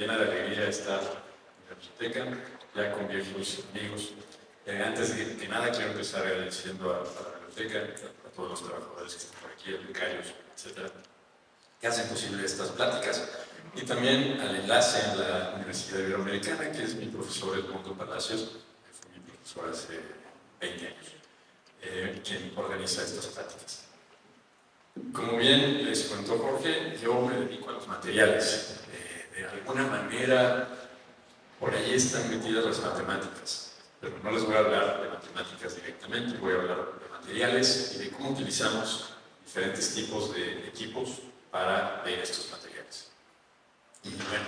llena de alegría estar en la biblioteca, ya con viejos amigos. Antes de que nada, quiero empezar agradeciendo a la biblioteca, a todos los trabajadores que están por aquí, a becarios, etcétera, que hacen posible estas pláticas, y también al enlace en la Universidad Iberoamericana, que es mi profesor Edmundo Palacios, que fue mi profesor hace 20 años, quien organiza estas pláticas. Como bien les contó Jorge, yo me dedico a los materiales. De alguna manera, por ahí están metidas las matemáticas, pero no les voy a hablar de matemáticas directamente, voy a hablar de materiales y de cómo utilizamos diferentes tipos de equipos para ver estos materiales. Y bueno,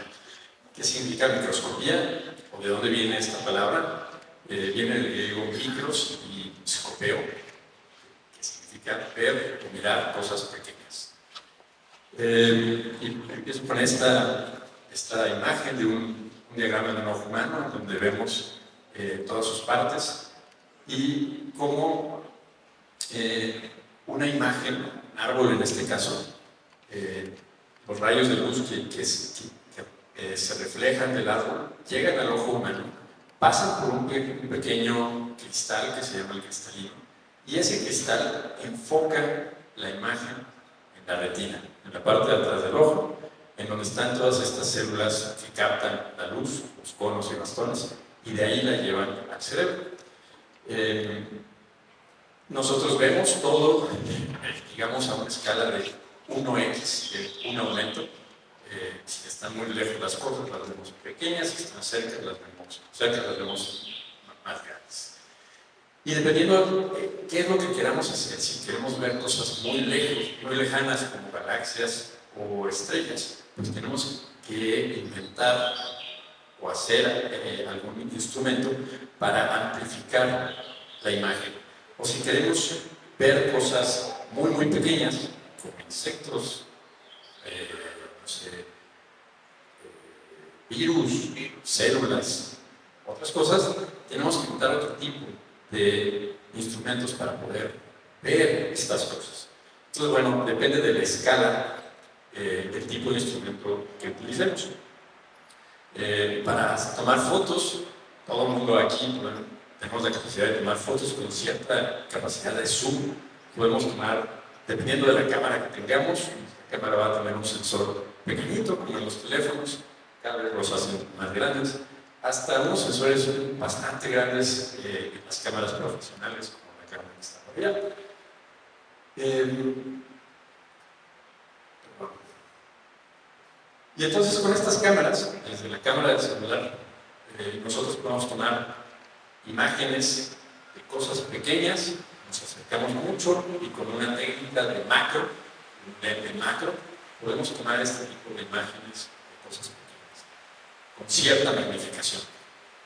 ¿qué significa microscopía? ¿O de dónde viene esta palabra? Viene del griego micros y scopeo, que significa ver o mirar cosas pequeñas. Y empiezo con esta imagen de un diagrama de un ojo humano, donde vemos todas sus partes y cómo una imagen, un árbol en este caso, los rayos de luz que se reflejan del árbol llegan al ojo humano, pasan por un pequeño cristal que se llama el cristalino, y ese cristal enfoca la imagen en la retina, en la parte de atrás del ojo, en donde están todas estas células que captan la luz, los conos y bastones, y de ahí la llevan al cerebro. Nosotros vemos todo, digamos, a una escala de 1x, de un aumento. Si están muy lejos las cosas, las vemos pequeñas; si están cerca, las vemos más grandes. Y dependiendo de qué es lo que queramos hacer, si queremos ver cosas muy lejos, muy lejanas, como galaxias o estrellas, pues tenemos que inventar o hacer algún instrumento para amplificar la imagen. O si queremos ver cosas muy, muy pequeñas, como insectos, no sé, virus, células, otras cosas, tenemos que inventar otro tipo de instrumentos para poder ver estas cosas. Entonces, bueno, depende de la escala del tipo de instrumento que utilicemos. Para tomar fotos, todo el mundo aquí, bueno, tenemos la capacidad de tomar fotos con cierta capacidad de zoom. Podemos tomar, dependiendo de la cámara que tengamos, la cámara va a tener un sensor pequeñito, como en los teléfonos, cada vez los hacen más grandes, hasta unos sensores bastante grandes en las cámaras profesionales, como la cámara que está por allá. Y entonces, con estas cámaras, desde la cámara del celular, nosotros podemos tomar imágenes de cosas pequeñas, nos acercamos mucho, y con una técnica de macro, podemos tomar este tipo de imágenes de cosas pequeñas, con cierta magnificación.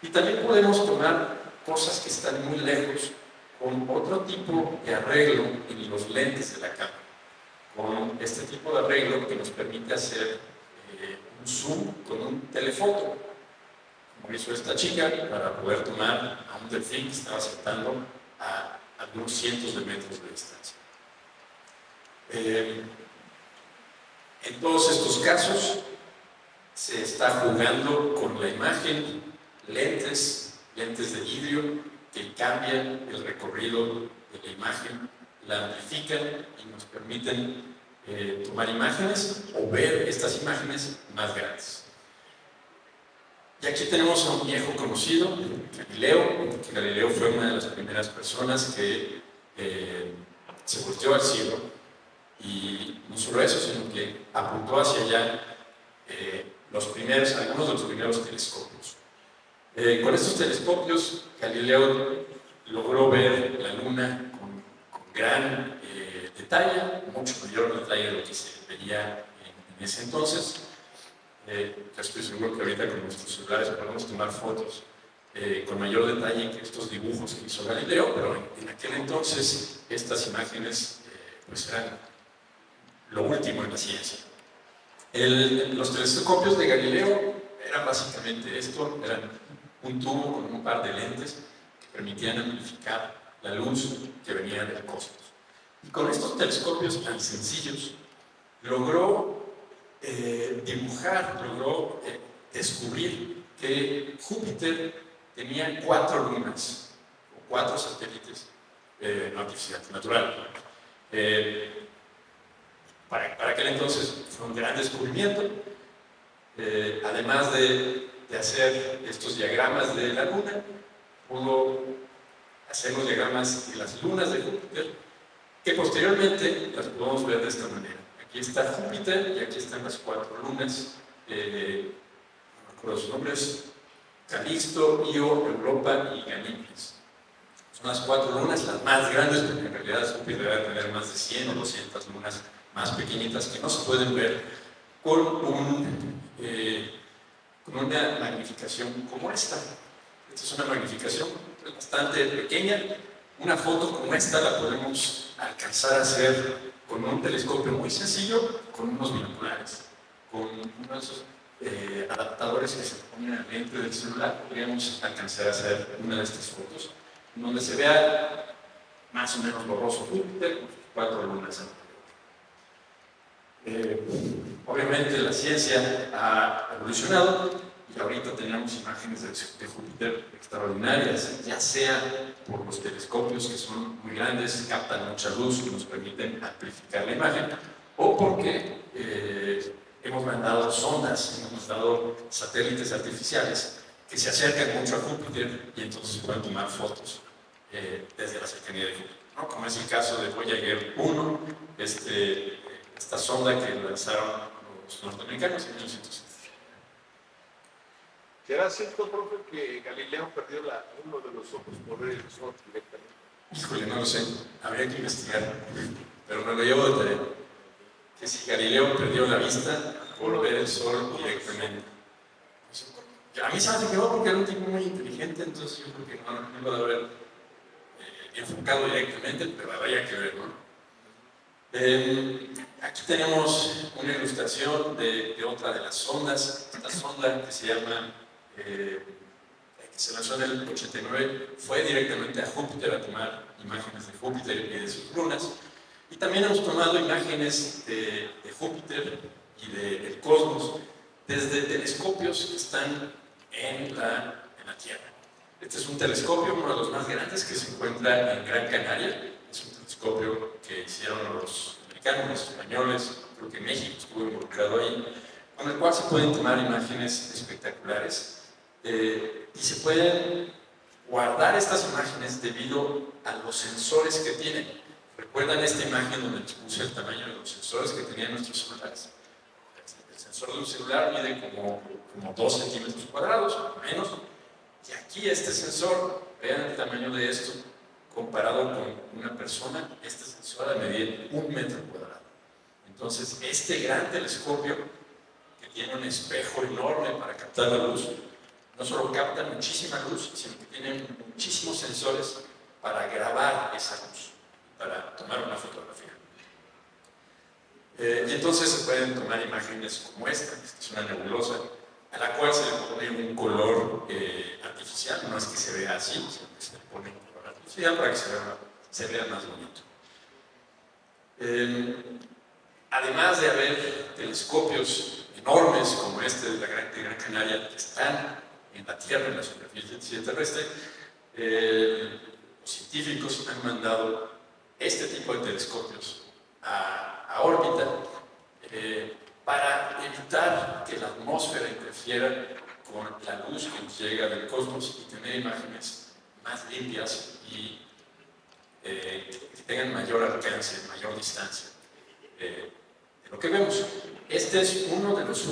Y también podemos tomar cosas que están muy lejos, con otro tipo de arreglo en los lentes de la cámara, con este tipo de arreglo que nos permite hacer un zoom con un telefoto, como hizo esta chica, para poder tomar a un delfín que estaba saltando a algunos cientos de metros de distancia. En todos estos casos se está jugando con la imagen, lentes de vidrio que cambian el recorrido de la imagen, la amplifican y nos permiten tomar imágenes o ver estas imágenes más grandes. Y aquí tenemos a un viejo conocido, Galileo, que Galileo fue una de las primeras personas que se volteó al cielo, y no solo eso, sino que apuntó hacia allá algunos de los primeros telescopios. Con estos telescopios, Galileo logró ver la Luna con gran detalle, mucho mayor detalle de lo que se veía en ese entonces. Yo estoy seguro que ahorita con nuestros celulares podemos tomar fotos con mayor detalle que estos dibujos que hizo Galileo, pero en aquel entonces estas imágenes pues eran lo último en la ciencia. Los telescopios de Galileo eran básicamente esto, eran un tubo con un par de lentes que permitían amplificar la luz que venía del cosmos. Y con estos telescopios tan sencillos logró dibujar, logró descubrir que Júpiter tenía 4 lunas, o 4 satélites no artificiales, natural. Para aquel entonces fue un gran descubrimiento. Además de hacer estos diagramas de la Luna, pudo hacer los diagramas de las lunas de Júpiter, que posteriormente las podemos ver de esta manera. Aquí está Júpiter y aquí están las 4 lunas. No me acuerdo sus nombres: Calixto, Io, Europa y Ganímedes. Son las 4 lunas, las más grandes, porque en realidad Júpiter debe tener más de 100 o 200 lunas más pequeñitas que no se pueden ver con una magnificación como esta. Esta es una magnificación bastante pequeña. Una foto como esta la podemos alcanzar a hacer con un telescopio muy sencillo, con unos binoculares, con unos adaptadores que se ponen al lente del celular. Podríamos alcanzar a hacer una de estas fotos, donde se vea más o menos borroso Júpiter con sus 4 lunas. Obviamente la ciencia ha evolucionado y ahorita tenemos imágenes de Júpiter extraordinarias, ya sea por los telescopios, que son muy grandes, captan mucha luz y nos permiten amplificar la imagen, o porque hemos mandado sondas, hemos mandado satélites artificiales que se acercan mucho a Júpiter y entonces pueden tomar fotos desde la cercanía de Júpiter, ¿no? Como es el caso de Voyager 1, esta sonda que lanzaron los norteamericanos en 1960. ¿Será cierto, profe, que Galileo perdió uno de los ojos por ver el sol directamente? Híjole, no lo sé, habría que investigar, pero me lo llevo de tarea. Que si Galileo perdió la vista por ver el sol directamente. A mí se me hace que no, porque era un tipo muy inteligente, entonces yo creo que no lo debe haber enfocado directamente, pero habría que ver, ¿no? Aquí tenemos una ilustración de otra de las sondas. Esta sonda que se llama, que se lanzó en el 89, fue directamente a Júpiter a tomar imágenes de Júpiter y de sus lunas. Y también hemos tomado imágenes de Júpiter y del cosmos desde telescopios que están en la Tierra. Este es un telescopio, uno de los más grandes, que se encuentra en Gran Canaria. Es un telescopio que hicieron los americanos, los españoles, creo que México estuvo involucrado ahí, con el cual se pueden tomar imágenes espectaculares y se pueden guardar estas imágenes debido a los sensores que tienen. ¿Recuerdan esta imagen donde les puse el tamaño de los sensores que tenían nuestros celulares? El sensor de un celular mide como 2 centímetros cuadrados, o menos. Y aquí este sensor, vean el tamaño de esto, comparado con una persona, este sensor ha de medir 1 metro cuadrado. Entonces, este gran telescopio, que tiene un espejo enorme para captar la luz, no solo capta muchísima luz, sino que tiene muchísimos sensores para grabar esa luz, para tomar una fotografía. Y entonces se pueden tomar imágenes como esta es una nebulosa, a la cual se le pone un color artificial, no es que se vea así, sino que se le pone un color artificial para que se vea más bonito. Además de haber telescopios enormes como este de Gran Canaria, que están en la Tierra, en la superficie terrestre, los científicos han mandado este tipo de telescopios a órbita para evitar que la atmósfera interfiera con la luz que nos llega del cosmos y tener imágenes más limpias y que tengan mayor alcance, mayor distancia de lo que vemos. Este es uno de los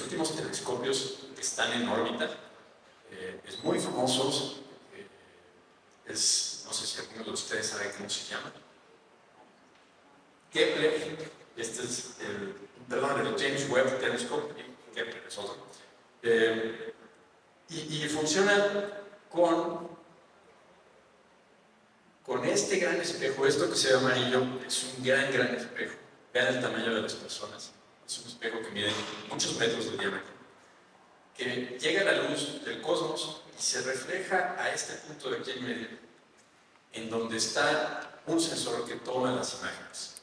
últimos telescopios que están en órbita. Es muy famoso. No sé si alguno de ustedes sabe cómo se llama. Kepler. Este es el James Webb Telescope. Kepler es otro. Y funciona con este gran espejo. Esto que se ve amarillo es un gran espejo. Vean el tamaño de las personas. Es un espejo que mide muchos metros de diámetro, que llega la luz del cosmos y se refleja a este punto de aquí en medio, en donde está un sensor que toma las imágenes.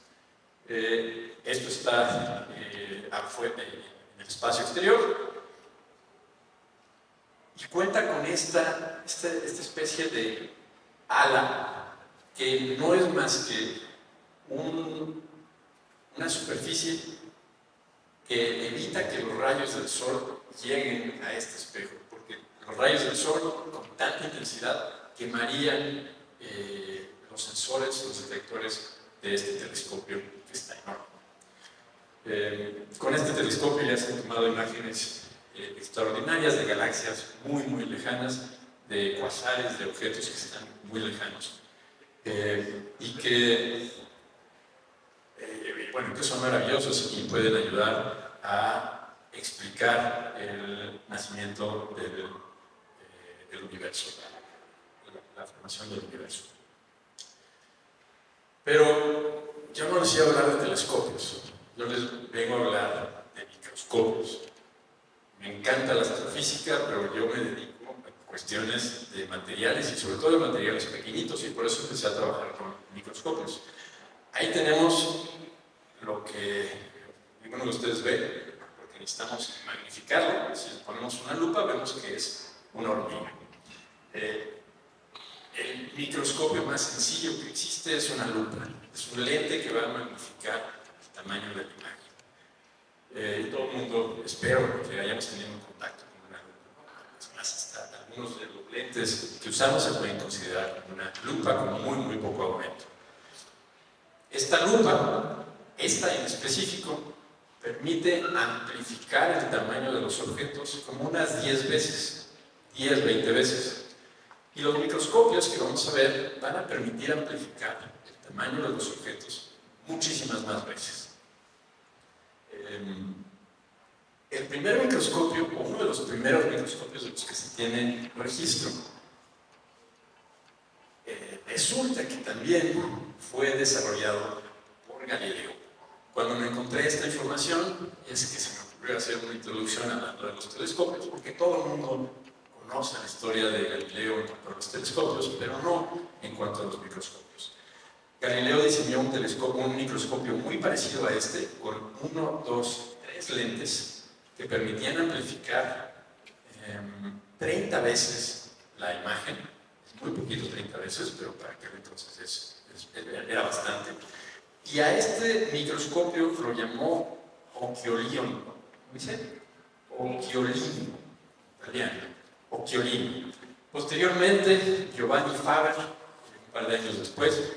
Esto está en el espacio exterior y cuenta con esta especie de ala que no es más que una superficie que evita que los rayos del sol lleguen a este espejo, porque los rayos del sol con tanta intensidad quemarían los sensores, los detectores de este telescopio que está enorme. Con este telescopio ya se han tomado imágenes extraordinarias de galaxias muy, muy lejanas, de cuasares, de objetos que están muy lejanos y que son maravillosos y pueden ayudar a explicar el nacimiento del universo, la formación del universo. Pero yo no les iba a hablar de telescopios, yo les vengo a hablar de microscopios. Me encanta la astrofísica, pero yo me dedico a cuestiones de materiales y sobre todo de materiales pequeñitos, y por eso empecé a trabajar con microscopios. Ahí tenemos lo que ninguno de ustedes ve, porque necesitamos magnificarlo. Si ponemos una lupa, vemos que es una hormiga. El microscopio más sencillo que existe es una lupa. Es un lente que va a magnificar el tamaño de la imagen. Todo el mundo, espero que hayamos tenido un contacto con una lupa. Es más, hasta algunos de los lentes que usamos se pueden considerar una lupa con muy, muy poco aumento. Esta lupa, esta en específico, permite amplificar el tamaño de los objetos como unas 10 veces, 10, 20 veces. Y los microscopios que vamos a ver van a permitir amplificar el tamaño de los objetos muchísimas más veces. El primer microscopio, o uno de los primeros microscopios de los que se tiene registro, resulta que también fue desarrollado por Galileo. Cuando me encontré esta información, es que se me ocurrió hacer una introducción hablando de los telescopios, porque todo el mundo conoce la historia de Galileo en cuanto a los telescopios, pero no en cuanto a los microscopios. Galileo diseñó un microscopio muy parecido a este, con 1, 2, 3 lentes que permitían amplificar 30 veces la imagen. Es muy poquito 30 veces, pero para aquel entonces era bastante. Y a este microscopio lo llamó Occhiolino. ¿Cómo dice? Occhiolino, italiano. Occhiolino. Posteriormente, Giovanni Faber, un par de años después,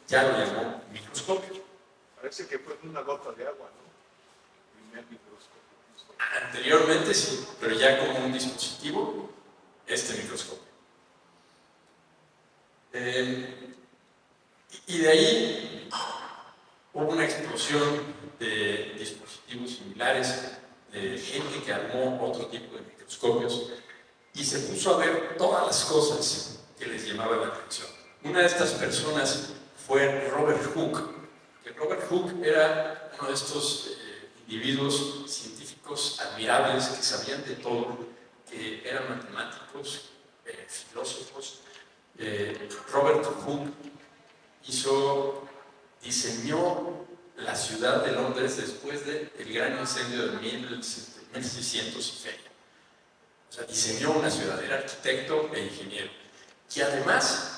ya lo llamó microscopio. Parece que fue una gota de agua, ¿no? El primer microscopio. Anteriormente sí, pero ya como un dispositivo, este microscopio. Y de ahí hubo una explosión de dispositivos similares, de gente que armó otro tipo de microscopios y se puso a ver todas las cosas que les llamaban la atención. Una de estas personas fue Robert Hooke, que Robert Hooke era uno de estos individuos científicos admirables que sabían de todo, que eran matemáticos, filósofos. Robert Hooke diseñó la ciudad de Londres después del gran incendio de 1600 y feria. O sea, diseñó una ciudad, era arquitecto e ingeniero. Y además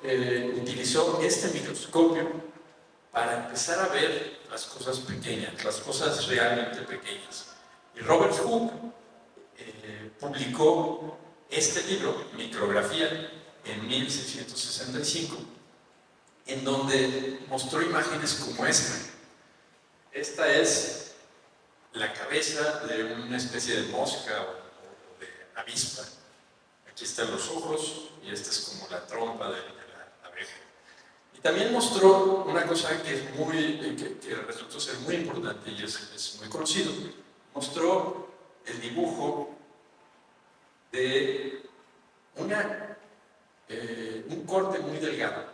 utilizó este microscopio para empezar a ver las cosas pequeñas, las cosas realmente pequeñas. Y Robert Hooke publicó este libro, Micrografía, en 1665, en donde mostró imágenes como esta. Esta es la cabeza de una especie de mosca o de avispa. Aquí están los ojos y esta es como la trompa de la abeja. Y también mostró una cosa que resultó ser muy importante y es muy conocido. Mostró el dibujo de un corte muy delgado,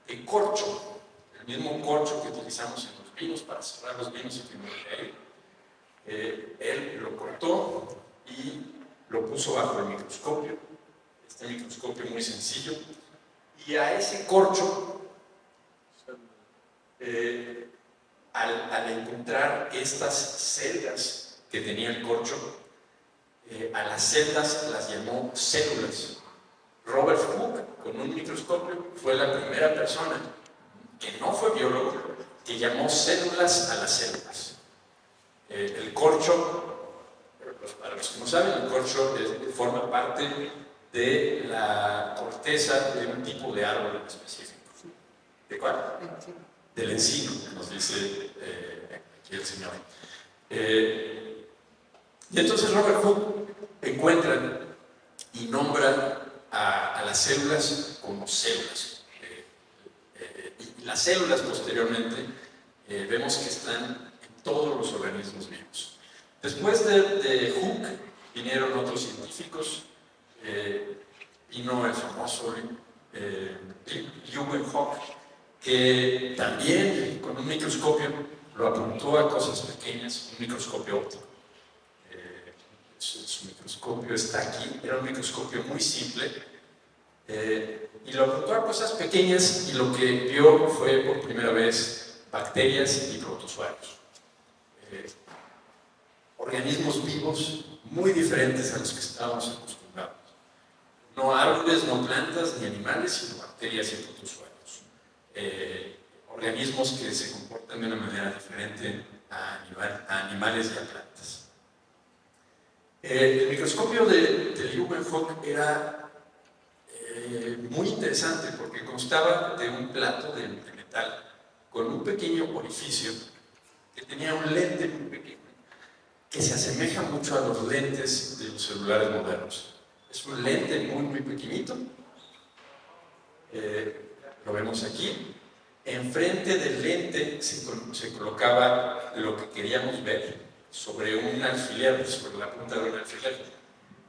de corcho, el mismo corcho que utilizamos en los vinos para cerrar los vinos y que él lo cortó y lo puso bajo el microscopio, este microscopio muy sencillo, y a ese corcho, al encontrar estas celdas que tenía el corcho, a las celdas las llamó células. Robert Hooke, con un microscopio, fue la primera persona que no fue biólogo que llamó células a las células. El corcho, para los que no saben, el corcho forma parte de la corteza de un tipo de árbol en específico. ¿De cuál? Del encino, nos dice aquí el señor. Y entonces Robert Hooke encuentra y nombra a las células como células. Y las células posteriormente vemos que están en todos los organismos vivos. Después de Hooke vinieron otros científicos, vino el famoso Leeuwenhoek, que también con un microscopio lo apuntó a cosas pequeñas, un microscopio óptico. Su microscopio está aquí, era un microscopio muy simple, y lo apuntó a cosas pequeñas, y lo que vio fue por primera vez bacterias y protozoarios. Organismos vivos muy diferentes a los que estábamos acostumbrados. No árboles, no plantas, ni animales, sino bacterias y protozoarios. Organismos que se comportan de una manera diferente a animales y a plantas. El microscopio de Leeuwenhoek era muy interesante porque constaba de un plato de metal con un pequeño orificio que tenía un lente muy pequeño que se asemeja mucho a los lentes de los celulares modernos. Es un lente muy pequeñito, lo vemos aquí. Enfrente del lente se colocaba lo que queríamos ver sobre un alfiler, sobre la punta de un alfiler.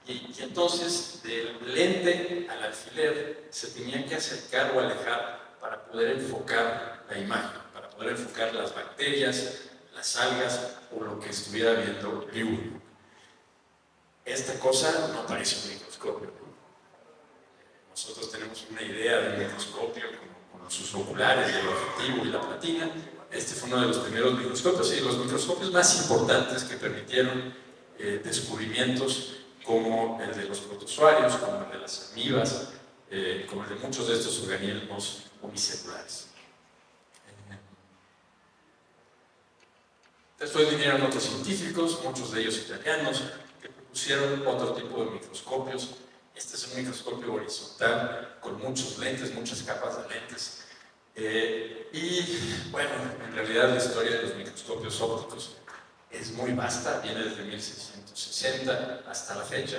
Y entonces del lente al alfiler se tenía que acercar o alejar para poder enfocar la imagen, para poder enfocar las bacterias, las algas o lo que estuviera viendo Leeuwenhoek. Esta cosa no parece un microscopio. Nosotros tenemos una idea de un microscopio con sus oculares, el objetivo y la platina. Este fue uno de los primeros microscopios y los microscopios más importantes que permitieron descubrimientos como el de los protozoarios, como el de las amibas, como el de muchos de estos organismos unicelulares. Después vinieron otros científicos, muchos de ellos italianos, que propusieron otro tipo de microscopios. Este es un microscopio horizontal con muchos lentes, muchas capas de lentes. Y bueno, en realidad la historia de los microscopios ópticos es muy vasta, viene desde 1660 hasta la fecha,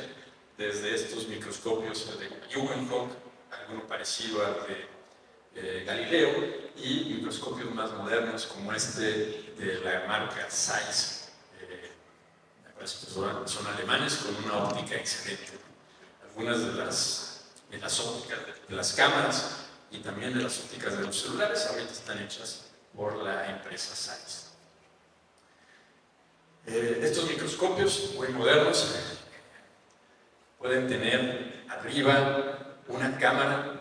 desde estos microscopios de Leeuwenhoek, alguno parecido al de Galileo, y microscopios más modernos como este de la marca Zeiss, me parece que son alemanes, con una óptica excelente. Algunas de las ópticas de las cámaras y también de las ópticas de los celulares ahorita están hechas por la empresa Zeiss. Estos microscopios muy modernos pueden tener arriba una cámara,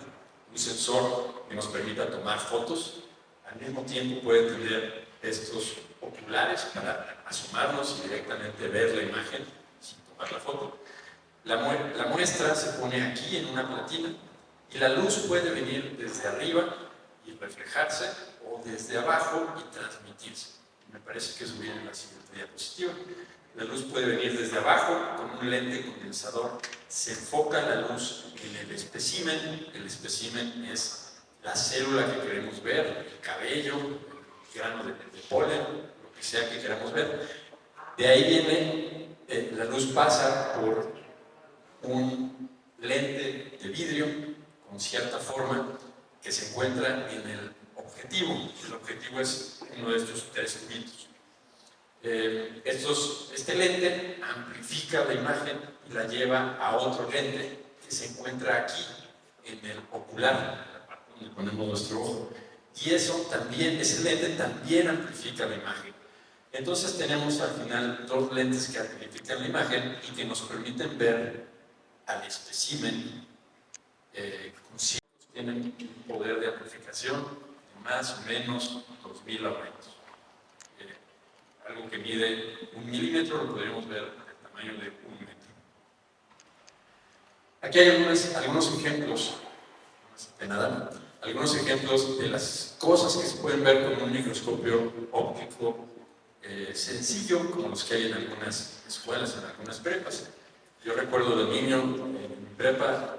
un sensor que nos permita tomar fotos. Al mismo tiempo puede tener estos oculares para asomarnos y directamente ver la imagen sin tomar la foto. La muestra se pone aquí en una platina y la luz puede venir desde arriba y reflejarse o desde abajo y transmitirse. Me parece que eso viene en la siguiente diapositiva. La luz puede venir desde abajo con un lente condensador. Se enfoca la luz en el espécimen. El espécimen es la célula que queremos ver, el cabello, el grano de polen, lo que sea que queramos ver. De ahí viene, la luz pasa por un lente de vidrio con cierta forma que se encuentra en el objetivo. El objetivo es uno de estos tres tubitos. Este lente amplifica la imagen y la lleva a otro lente que se encuentra aquí en el ocular, en la parte donde ponemos nuestro ojo. Y ese lente también amplifica la imagen. Entonces tenemos al final dos lentes que amplifican la imagen y que nos permiten ver al espécimen con ciertos tienen un poder de amplificación de más o menos 2000 aumentos. algo que mide 1 milímetro lo podríamos ver del tamaño de 1 metro. Aquí hay algunos ejemplos, de nada, algunos ejemplos de las cosas que se pueden ver con un microscopio óptico sencillo, como los que hay en algunas escuelas, en algunas prepas. Yo recuerdo de niño, en mi prepa,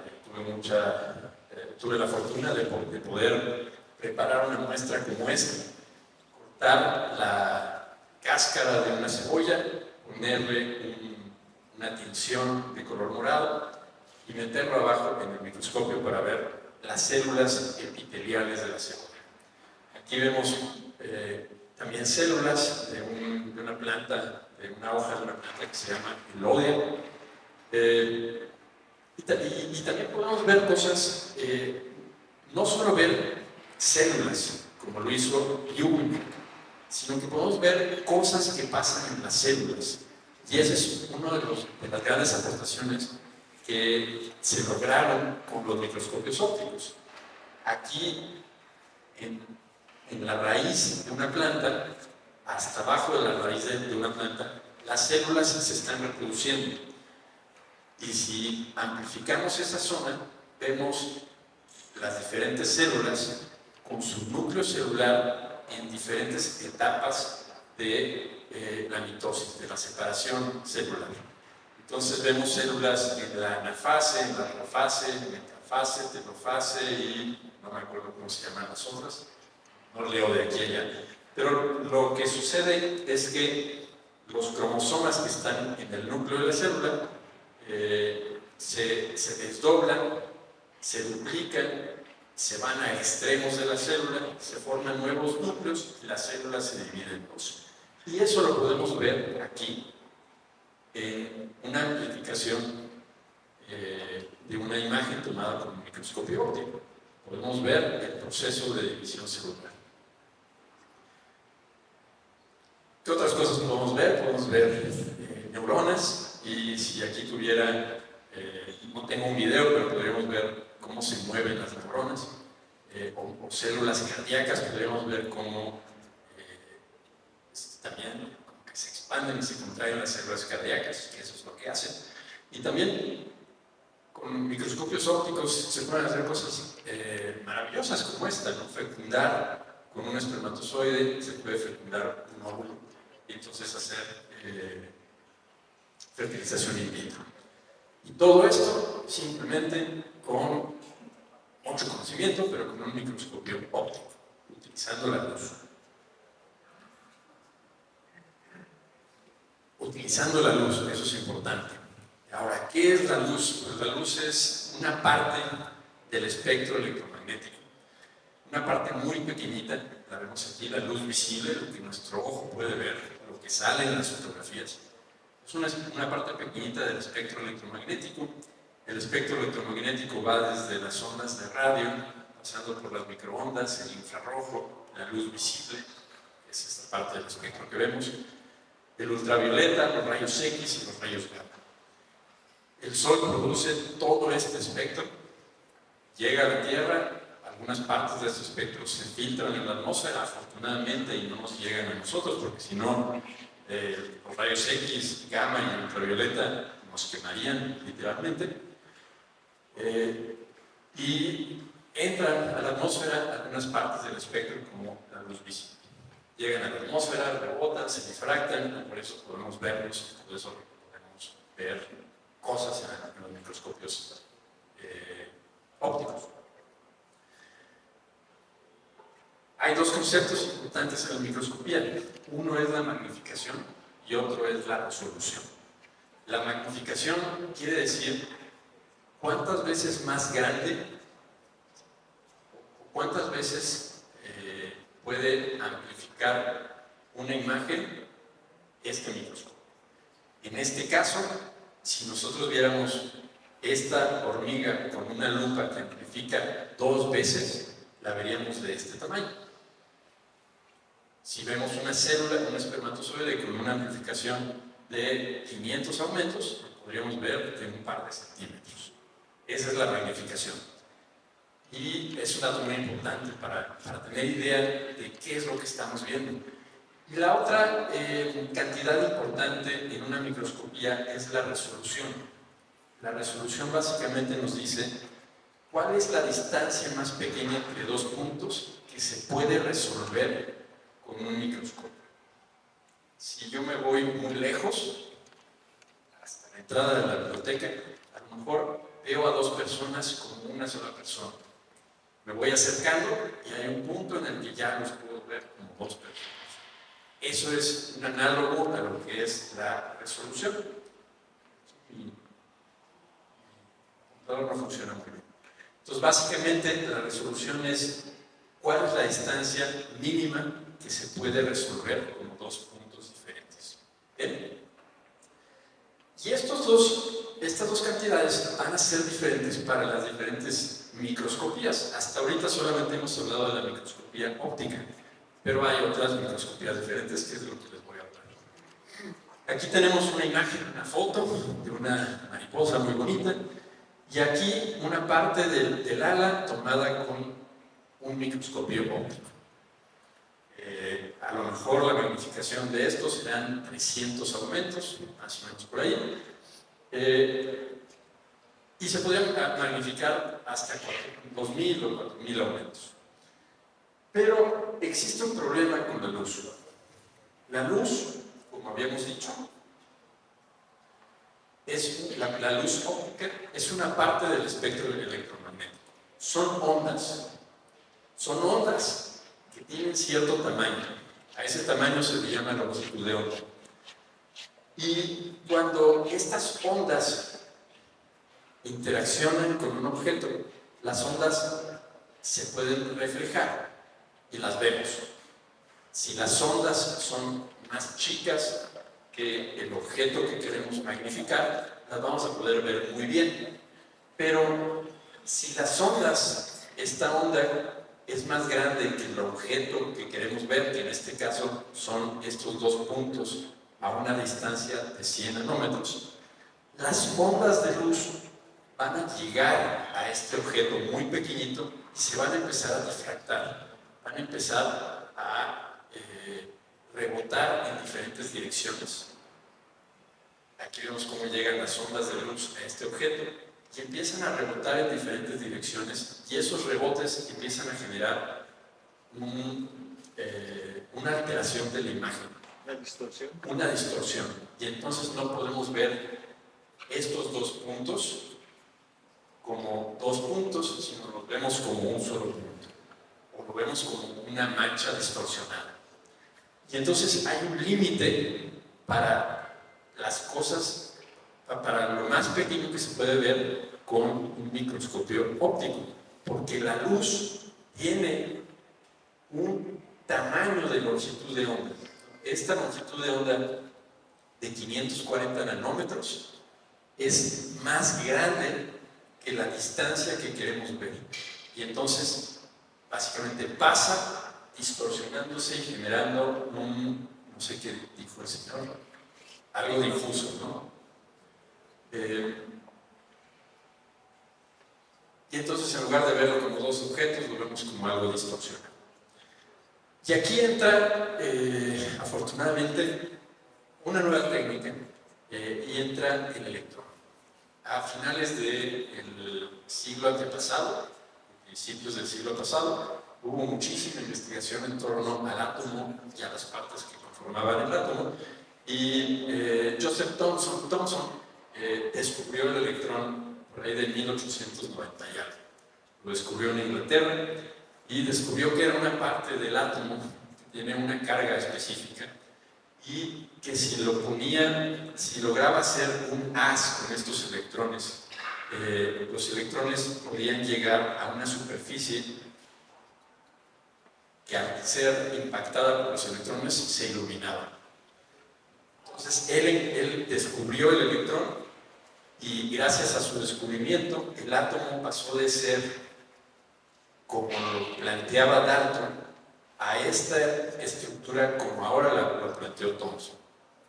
tuve la fortuna de poder preparar una muestra como esta, cortar la cáscara de una cebolla, ponerle una tinción de color morado y meterlo abajo en el microscopio para ver las células epiteliales de la cebolla. Aquí vemos también células de una planta, de una hoja de una planta que se llama Elodea. Y también podemos ver cosas, no solo ver células, como lo hizo Ewing, sino que podemos ver cosas que pasan en las células. Y esa es una de las grandes aportaciones que se lograron con los microscopios ópticos. Aquí, en la raíz de una planta, hasta abajo de la raíz de una planta, las células se están reproduciendo. Y si amplificamos esa zona, vemos las diferentes células con su núcleo celular en diferentes etapas de la mitosis, de la separación celular. Entonces vemos células en la anafase, en la profase, metafase, telofase y no me acuerdo cómo se llaman las otras, no leo de aquí a allá. Pero lo que sucede es que los cromosomas que están en el núcleo de la célula se desdoblan, se duplican, se van a extremos de la célula, se forman nuevos núcleos y la célula se divide en dos. Y eso lo podemos ver aquí en una amplificación de una imagen tomada con un microscopio óptico. Podemos ver el proceso de división celular. ¿Qué otras cosas podemos ver? Podemos ver neuronas, y si aquí tuviera, no tengo un video, pero podríamos ver cómo se mueven las neuronas, o células cardíacas, podríamos ver cómo también como que se expanden y se contraen las células cardíacas, que eso es lo que hacen. Y también con microscopios ópticos se pueden hacer cosas maravillosas como esta, ¿no? Fecundar con un espermatozoide, se puede fecundar un óvulo y entonces hacer fertilización in vitro. Y todo esto simplemente con mucho conocimiento, pero con un microscopio óptico, utilizando la luz. Utilizando la luz, eso es importante. Ahora, ¿qué es la luz? Pues la luz es una parte del espectro electromagnético. Una parte muy pequeñita, la vemos aquí, la luz visible, lo que nuestro ojo puede ver, lo que sale en las fotografías. Es una parte pequeñita del espectro electromagnético. El espectro electromagnético va desde las ondas de radio, pasando por las microondas, el infrarrojo, la luz visible, es esta parte del espectro que vemos, el ultravioleta, los rayos X y los rayos gamma. El Sol produce todo este espectro, llega a la Tierra, algunas partes de este espectro se filtran en la atmósfera, afortunadamente, y no nos llegan a nosotros, porque si no, los rayos X, gamma y ultravioleta nos quemarían literalmente. Y entran a la atmósfera algunas partes del espectro como la luz visible. Llegan a la atmósfera, rebotan, se difractan, y por eso podemos verlos, por eso podemos ver cosas en los microscopios ópticos. Hay dos conceptos importantes en la microscopía. Uno es la magnificación y otro es la resolución. La magnificación quiere decir cuántas veces más grande, cuántas veces puede amplificar una imagen este microscopio. En este caso, si nosotros viéramos esta hormiga con una lupa que amplifica 2 veces, la veríamos de este tamaño. Si vemos una célula, un espermatozoide con una amplificación de 500 aumentos, podríamos ver de un par de centímetros. Esa es la magnificación. Y es un dato muy importante para tener idea de qué es lo que estamos viendo. Y la otra cantidad importante en una microscopía es la resolución. La resolución básicamente nos dice cuál es la distancia más pequeña entre dos puntos que se puede resolver con un microscopio. Si yo me voy muy lejos, hasta la entrada de la biblioteca, a lo mejor veo a dos personas como una sola persona. Me voy acercando y hay un punto en el que ya los puedo ver como dos personas. Eso es un análogo a lo que es la resolución. Mi computador no funciona muy bien. Entonces, básicamente, la resolución es cuál es la distancia mínima que se puede resolver como dos puntos diferentes. ¿Bien? Y estas dos cantidades van a ser diferentes para las diferentes microscopías. Hasta ahorita solamente hemos hablado de la microscopía óptica, pero hay otras microscopías diferentes que es de lo que les voy a hablar. Aquí tenemos una imagen, una foto de una mariposa muy bonita, y aquí una parte del ala tomada con un microscopio óptico. A lo mejor la magnificación de estos serán 300 aumentos, más o menos por ahí, y se podrían magnificar hasta 2000 o 4000 aumentos. Pero existe un problema con la luz. La luz, como habíamos dicho, la luz óptica es una parte del espectro electromagnético. Son ondas que tienen cierto tamaño. A ese tamaño se le llama longitud de onda. Y cuando estas ondas interaccionan con un objeto, las ondas se pueden reflejar y las vemos. Si las ondas son más chicas que el objeto que queremos magnificar, las vamos a poder ver muy bien. Pero si las ondas, esta onda es más grande que el objeto que queremos ver, que en este caso son estos dos puntos a una distancia de 100 nanómetros, las ondas de luz van a llegar a este objeto muy pequeñito y se van a empezar a difractar, van a empezar a rebotar en diferentes direcciones. Aquí vemos cómo llegan las ondas de luz a este objeto y empiezan a rebotar en diferentes direcciones, y esos rebotes empiezan a generar una alteración de la imagen. ¿Una distorsión? Una distorsión. Y entonces no podemos ver estos dos puntos como dos puntos, sino los vemos como un solo punto, o lo vemos como una mancha distorsionada. Y entonces hay un límite para las cosas, para lo más pequeño que se puede ver con un microscopio óptico, porque la luz tiene un tamaño de longitud de onda. Esta longitud de onda de 540 nanómetros es más grande que la distancia que queremos ver. Y entonces, básicamente pasa distorsionándose y generando no sé qué dijo el señor, algo difuso, ¿no? Y entonces, en lugar de verlo como dos objetos, lo vemos como algo distorsionado. Y aquí entra, afortunadamente, una nueva técnica, y entra el electrón. A finales del siglo antepasado, principios del siglo pasado, hubo muchísima investigación en torno al átomo y a las partes que conformaban el átomo, y Joseph Thomson descubrió el electrón por ahí de 1890 y algo. Lo descubrió en Inglaterra y descubrió que era una parte del átomo que tiene una carga específica, y que si lograba hacer un haz con estos electrones, los electrones podían llegar a una superficie que, al ser impactada por los electrones, se iluminaba. Entonces él descubrió el electrón, y gracias a su descubrimiento el átomo pasó de ser, como lo planteaba Dalton, a esta estructura como ahora lo planteó Thomson.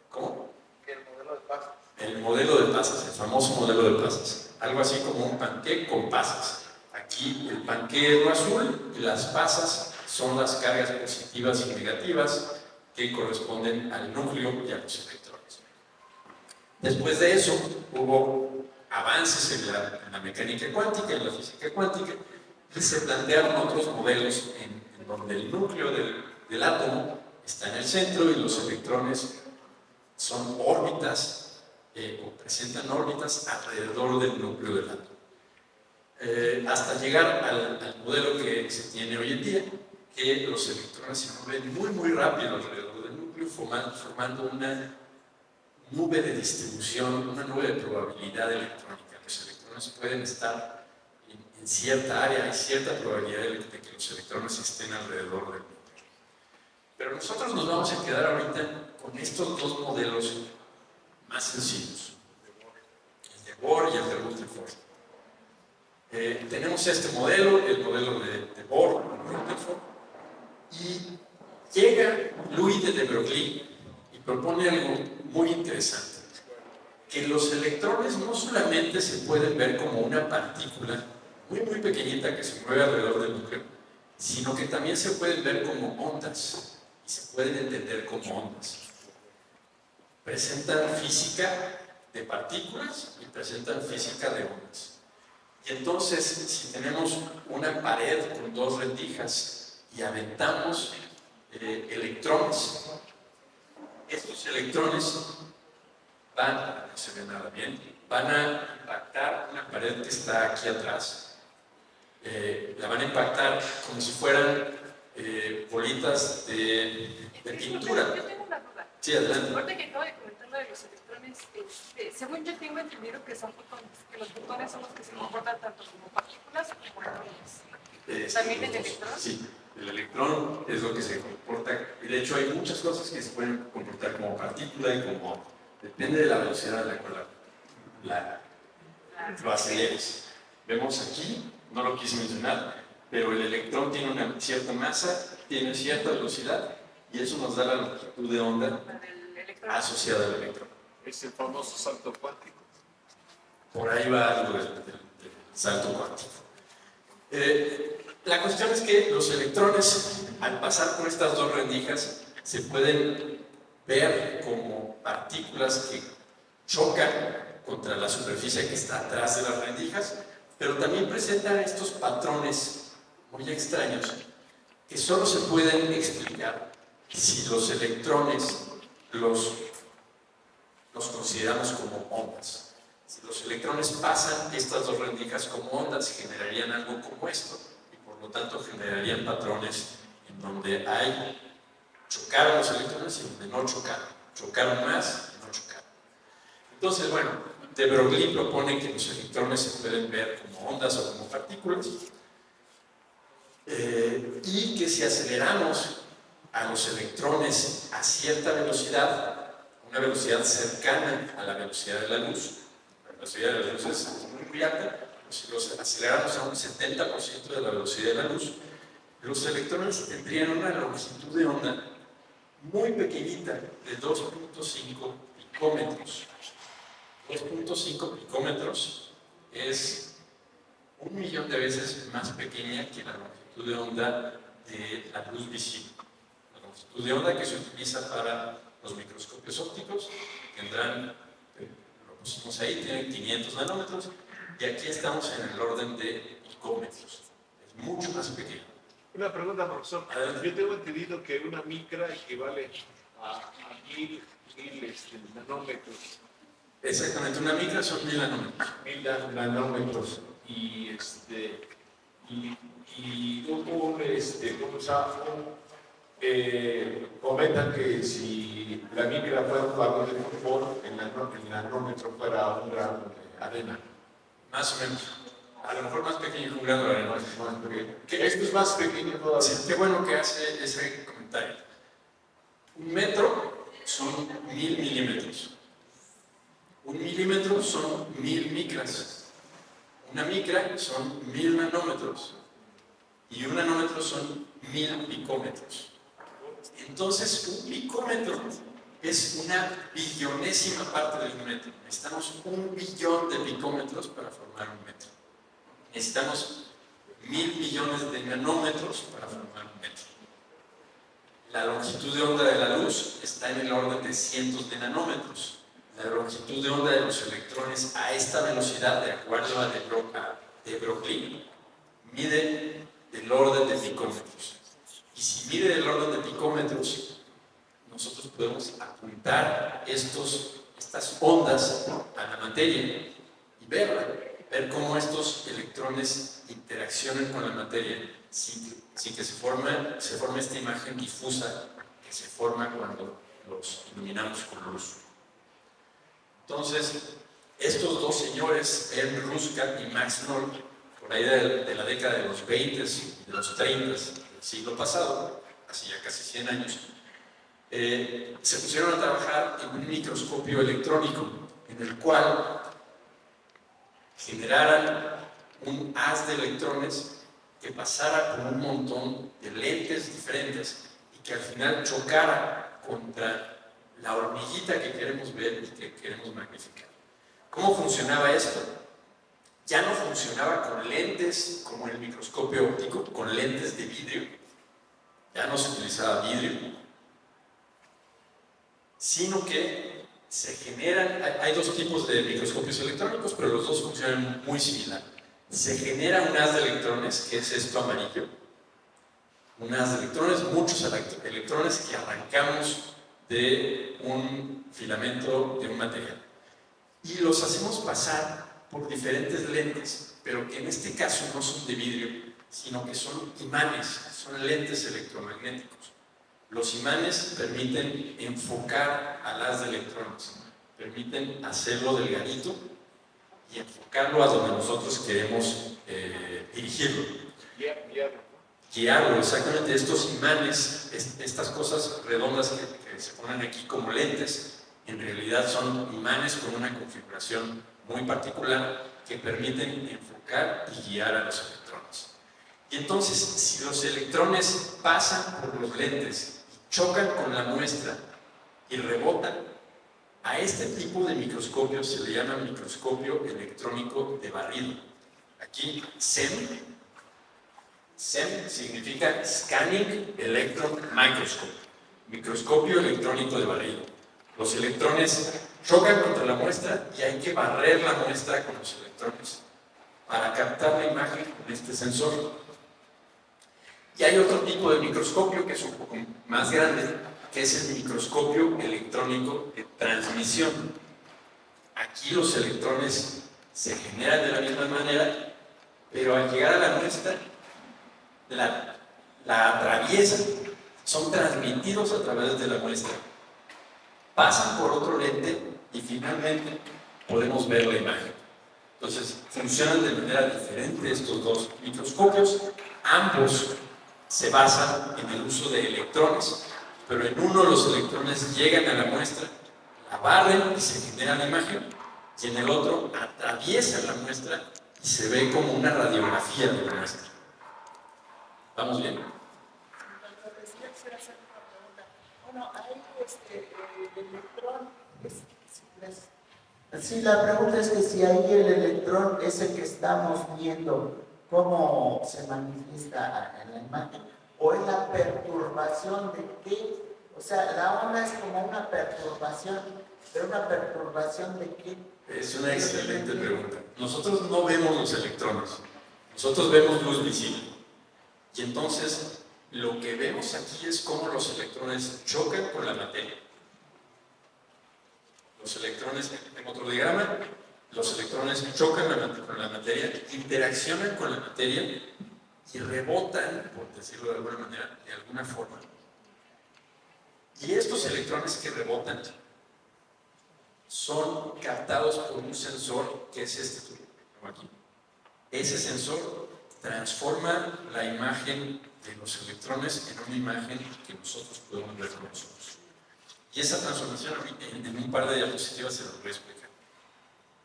¿Cómo? El modelo de pasas. El modelo de pasas, el famoso modelo de pasas. Algo así como un panqué con pasas. Aquí el panqué es lo azul y las pasas son las cargas positivas y negativas que corresponden al núcleo y a los electrones. Después de eso, hubo avances en la mecánica cuántica, en la física cuántica, y se plantearon otros modelos en donde el núcleo del átomo está en el centro y los electrones son órbitas o presentan órbitas alrededor del núcleo del átomo. Hasta llegar al modelo que se tiene hoy en día, que los electrones se mueven muy rápido alrededor del núcleo, formando una nube de distribución, una nube de probabilidad electrónica. Los electrones pueden estar en cierta área, hay cierta probabilidad de que los electrones estén alrededor del núcleo. Pero nosotros nos vamos a quedar ahorita con estos dos modelos más sencillos, el de Bohr y el de Rutherford. Tenemos este modelo, el modelo de Bohr, Rutherford, y llega Louis de Broglie y propone algo muy interesante, que los electrones no solamente se pueden ver como una partícula muy pequeñita que se mueve alrededor del núcleo, sino que también se pueden ver como ondas, y se pueden entender como ondas. Presentan física de partículas y presentan física de ondas. Y entonces, si tenemos una pared con dos rendijas y aventamos electrones, estos electrones no se ve nada bien, van a impactar una pared que está aquí atrás. La van a impactar como si fueran bolitas de pintura. Yo tengo una duda. Sí, adelante. Ahorita que acabo de comentar lo de los electrones, según yo tengo entendido que son fotones, que los fotones son los que se comportan tanto como partículas como electrones. ¿También el electrón? Sí, el electrón es lo que se comporta, y de hecho hay muchas cosas que se pueden comportar como partícula y como, depende de la velocidad a la cual lo aceleres. Vemos aquí, no lo quise mencionar, pero el electrón tiene una cierta masa, tiene cierta velocidad, y eso nos da la longitud de onda asociada al electrón. Es el famoso salto cuántico. Por ahí va algo del salto cuántico. La cuestión es que los electrones, al pasar por estas dos rendijas, se pueden ver como partículas que chocan contra la superficie que está atrás de las rendijas, pero también presentan estos patrones muy extraños que solo se pueden explicar si los electrones los consideramos como ondas. Si los electrones pasan estas dos rendijas como ondas, generarían algo como esto, y por lo tanto generarían patrones en donde chocaron los electrones y donde no chocaron más y no chocaron. Entonces, bueno, de Broglie propone que los electrones se pueden ver como ondas o como partículas, y que si aceleramos a los electrones a cierta velocidad, una velocidad cercana a la velocidad de la luz, la velocidad de la luz es muy alta, si los aceleramos a un 70% de la velocidad de la luz, los electrones tendrían una longitud de onda muy pequeñita, de 2.5 picómetros. 2.5 picómetros es 1.000.000 de veces más pequeña que la longitud de onda de la luz visible. La longitud de onda que se utiliza para los microscopios ópticos tendrán, lo pusimos ahí, tienen 500 nanómetros, y aquí estamos en el orden de picómetros. Es mucho más pequeño. Una pregunta, profesor. Adelante. Yo tengo entendido que una micra equivale a 1.000 nanómetros. Exactamente, una micra son 1.000 nanómetros. 1.000 nanómetros. Comentan que si la micra fuera un balón de fútbol, el nanómetro fuera un grano de arena. Más o menos. A lo mejor más pequeño que un grano de arena. Más pequeño. Esto es más pequeño todavía. Sí, qué bueno que hace ese comentario. Un metro son 1.000 milímetros. Un milímetro son 1.000 micras. Una micra son 1.000 nanómetros. Y un nanómetro son 1.000 picómetros. Entonces, un picómetro es una billonésima parte de un metro. Necesitamos 1.000.000.000 de picómetros para formar un metro. Necesitamos 1.000 millones de nanómetros para formar un metro. La longitud de onda de la luz está en el orden de cientos de nanómetros. La longitud de onda de los electrones a esta velocidad, de acuerdo a de Broglie, mide del orden de picómetros. Y si mide del orden de picómetros, nosotros podemos apuntar estas ondas a la materia y ver cómo estos electrones interaccionan con la materia sin que se forme esta imagen difusa que se forma cuando los iluminamos con luz. Entonces, estos dos señores, Ernst Ruska y Max Nord, por ahí de la década de los 20 y de los 30 del siglo pasado, hace ya casi 100 años, se pusieron a trabajar en un microscopio electrónico en el cual generaran un haz de electrones que pasara por un montón de lentes diferentes y que al final chocara contra la hormiguita que queremos ver y que queremos magnificar. ¿Cómo funcionaba esto? Ya no funcionaba con lentes como el microscopio óptico, con lentes de vidrio, ya no se utilizaba vidrio, sino que se generan, hay dos tipos de microscopios electrónicos, pero los dos funcionan muy similar. Se genera un haz de electrones, que es esto amarillo, un haz de electrones, muchos electrones que arrancamos de un filamento de un material. Y los hacemos pasar por diferentes lentes, pero que en este caso no son de vidrio, sino que son imanes, son lentes electromagnéticos. Los imanes permiten enfocar al haz de electrones, permiten hacerlo delgadito y enfocarlo a donde nosotros queremos dirigirlo. Guiarlo, exactamente. Estos imanes, estas cosas redondas que se ponen aquí como lentes, en realidad son imanes con una configuración muy particular que permiten enfocar y guiar a los electrones. Y entonces, si los electrones pasan por los lentes y chocan con la muestra y rebotan, a este tipo de microscopio se le llama microscopio electrónico de barrido. Aquí, SEM significa Scanning Electron Microscope, microscopio electrónico de barrido. Los electrones chocan contra la muestra y hay que barrer la muestra con los electrones para captar la imagen con este sensor. Y hay otro tipo de microscopio que es un poco más grande, que es el microscopio electrónico de transmisión. Aquí los electrones se generan de la misma manera, pero al llegar a la muestra, la atraviesan, son transmitidos a través de la muestra, pasan por otro lente y finalmente podemos ver la imagen. Entonces, funcionan de manera diferente estos dos microscopios. Ambos se basan en el uso de electrones, pero en uno los electrones llegan a la muestra, la barren y se genera la imagen, y en el otro atraviesan la muestra y se ve como una radiografía de la muestra. ¿Vamos bien? Bueno, hay el electrón. Sí, la pregunta es que si ahí el electrón es el que estamos viendo, ¿cómo se manifiesta en la imagen? ¿O es la perturbación de qué? O sea, la onda es como una perturbación, pero una perturbación de qué. Es una excelente pregunta. Nosotros no vemos los electrones, nosotros vemos luz visible. Y entonces, lo que vemos aquí es cómo los electrones chocan con la materia. Los electrones, en otro diagrama, los electrones chocan con la materia, interaccionan con la materia y rebotan, por decirlo de alguna manera, de alguna forma. Y estos electrones que rebotan son captados por un sensor que es este que tengo aquí. Ese sensor transforma la imagen de los electrones en una imagen que nosotros podemos ver con los ojos. Y esa transformación en un par de diapositivas se los voy a explicar.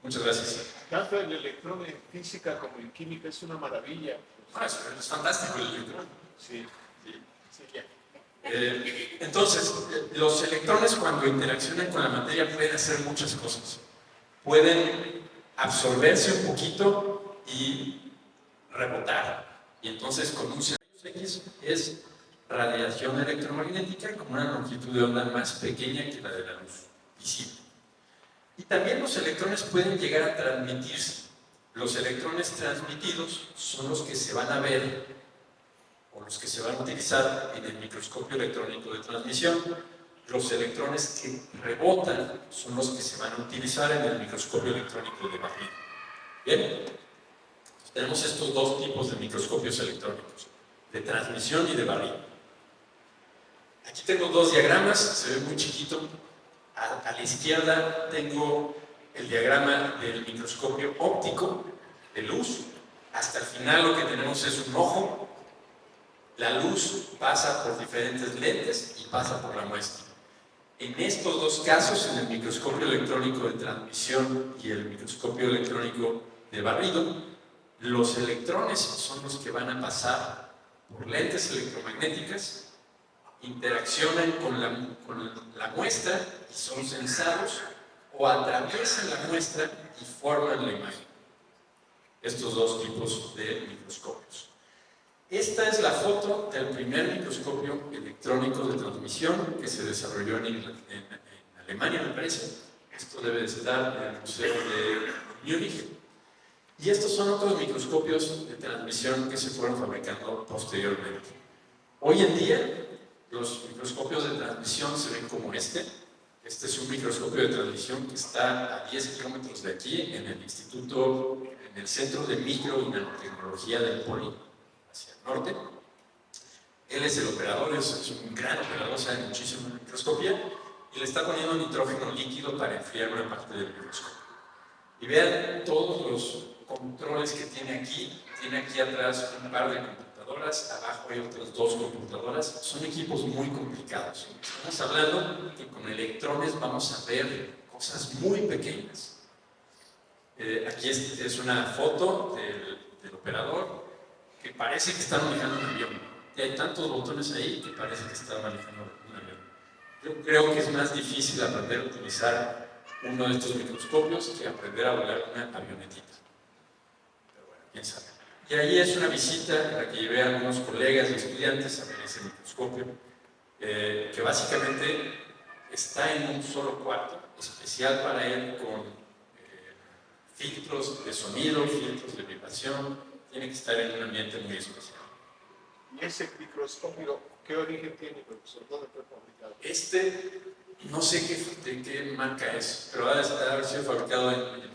Muchas gracias. Tanto el electrón en física como en química es una maravilla. Es fantástico el electrón. Sí. Ya. Entonces, los electrones cuando interaccionan con la materia pueden hacer muchas cosas. Pueden absorberse un poquito y rebotar. Y entonces con un rayos X es radiación electromagnética con una longitud de onda más pequeña que la de la luz visible. Y también los electrones pueden llegar a transmitirse. Los electrones transmitidos son los que se van a ver o los que se van a utilizar en el microscopio electrónico de transmisión. Los electrones que rebotan son los que se van a utilizar en el microscopio electrónico de barrido. Bien, tenemos estos dos tipos de microscopios electrónicos, de transmisión y de barrido. Aquí tengo dos diagramas, se ve muy chiquito. A la izquierda tengo el diagrama del microscopio óptico de luz. Hasta el final lo que tenemos es un ojo. La luz pasa por diferentes lentes y pasa por la muestra. En estos dos casos, en el microscopio electrónico de transmisión y el microscopio electrónico de barrido, los electrones son los que van a pasar por lentes electromagnéticas, interaccionan con la muestra y son sensados, o atraviesan la muestra y forman la imagen. Estos dos tipos de microscopios. Esta es la foto del primer microscopio electrónico de transmisión que se desarrolló en Alemania, me parece. Esto debe de estar en el Museo de Múnich. Y estos son otros microscopios de transmisión que se fueron fabricando posteriormente. Hoy en día, los microscopios de transmisión se ven como este. Este es un microscopio de transmisión que está a 10 kilómetros de aquí, en el instituto, en el Centro de Micro y Nanotecnología del Poli, hacia el norte. Él es el operador, es un gran operador, sabe muchísimo de microscopía, y le está poniendo nitrógeno líquido para enfriar una parte del microscopio. Y vean todos los controles que tiene aquí atrás un par de computadoras, abajo hay otras dos computadoras. Son equipos muy complicados. Estamos hablando que con electrones vamos a ver cosas muy pequeñas. Aquí es una foto del operador que parece que está manejando un avión. Y hay tantos botones ahí que parece que está manejando un avión. Yo creo que es más difícil aprender a utilizar uno de estos microscopios que aprender a volar una avionetita. Pero bueno, quién sabe. Y ahí es una visita a la que llevé a algunos colegas y estudiantes a ver ese microscopio, que básicamente está en un solo cuarto, especial para él, con filtros de sonido, filtros de vibración. Tiene que estar en un ambiente muy especial. ¿Y ese microscopio qué origen tiene, profesor? ¿Dónde fue fabricado? Este, no sé de qué marca es, pero ha de haber sido fabricado en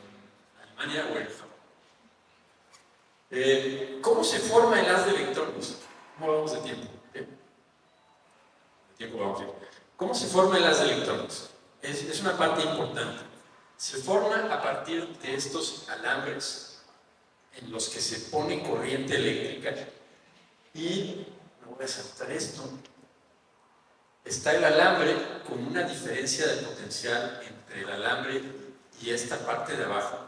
Alemania o en Japón. ¿Cómo se forma el haz de electrones? ¿Cómo vamos de tiempo? De tiempo vamos bien. ¿Cómo se forma el haz de electrones? Es una parte importante. Se forma a partir de estos alambres en los que se pone corriente eléctrica y, me voy a saltar esto, está el alambre con una diferencia de potencial entre el alambre y esta parte de abajo.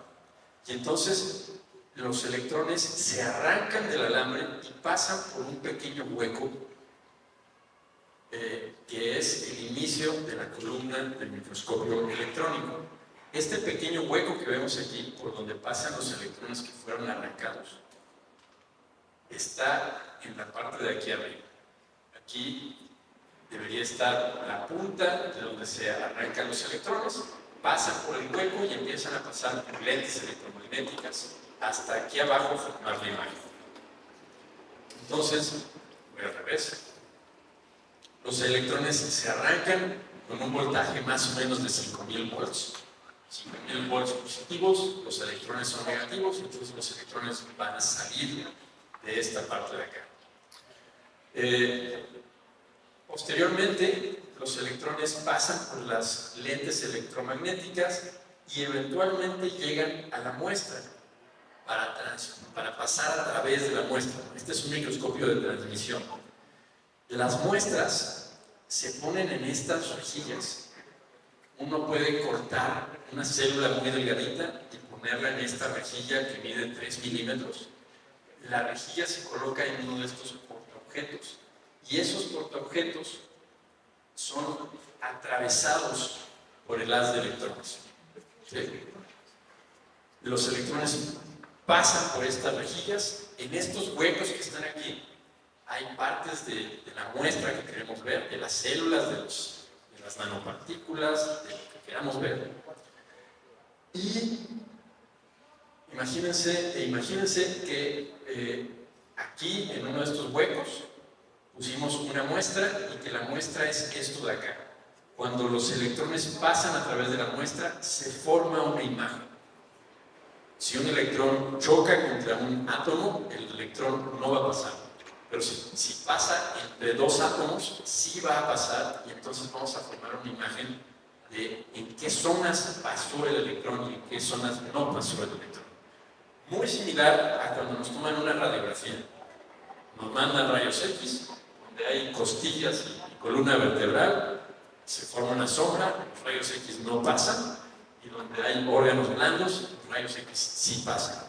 Y entonces los electrones se arrancan del alambre y pasan por un pequeño hueco que es el inicio de la columna del microscopio electrónico. Este pequeño hueco que vemos aquí, por donde pasan los electrones que fueron arrancados, está en la parte de aquí arriba. Aquí debería estar la punta de donde se arrancan los electrones, pasan por el hueco y empiezan a pasar por lentes electromagnéticas hasta aquí abajo formar la imagen. Entonces, voy al revés. Los electrones se arrancan con un voltaje más o menos de 5000 volts. 5000 volts positivos, los electrones son negativos, entonces los electrones van a salir de esta parte de acá. Posteriormente, los electrones pasan por las lentes electromagnéticas y eventualmente llegan a la muestra para pasar a través de la muestra. Este es un microscopio de transmisión. Las muestras se ponen en estas rejillas. Uno puede cortar una célula muy delgadita y ponerla en esta rejilla que mide 3 milímetros. La rejilla se coloca en uno de estos portaobjetos y esos portaobjetos son atravesados por el haz de electrones. ¿Sí? Los electrones pasan por estas rejillas en estos huecos que están aquí hay partes de la muestra que queremos ver, de las células, de las nanopartículas, de lo que queramos ver. Y imagínense que aquí, en uno de estos huecos, pusimos una muestra y que la muestra es esto de acá. Cuando los electrones pasan a través de la muestra, se forma una imagen. Si un electrón choca contra un átomo, el electrón no va a pasar. Pero si pasa entre dos átomos, sí va a pasar, y entonces vamos a formar una imagen de en qué zonas pasó el electrón y en qué zonas no pasó el electrón. Muy similar a cuando nos toman una radiografía. Nos mandan rayos X, donde hay costillas y columna vertebral, se forma una sombra, los rayos X no pasan, y donde hay órganos blandos, los rayos X sí pasan.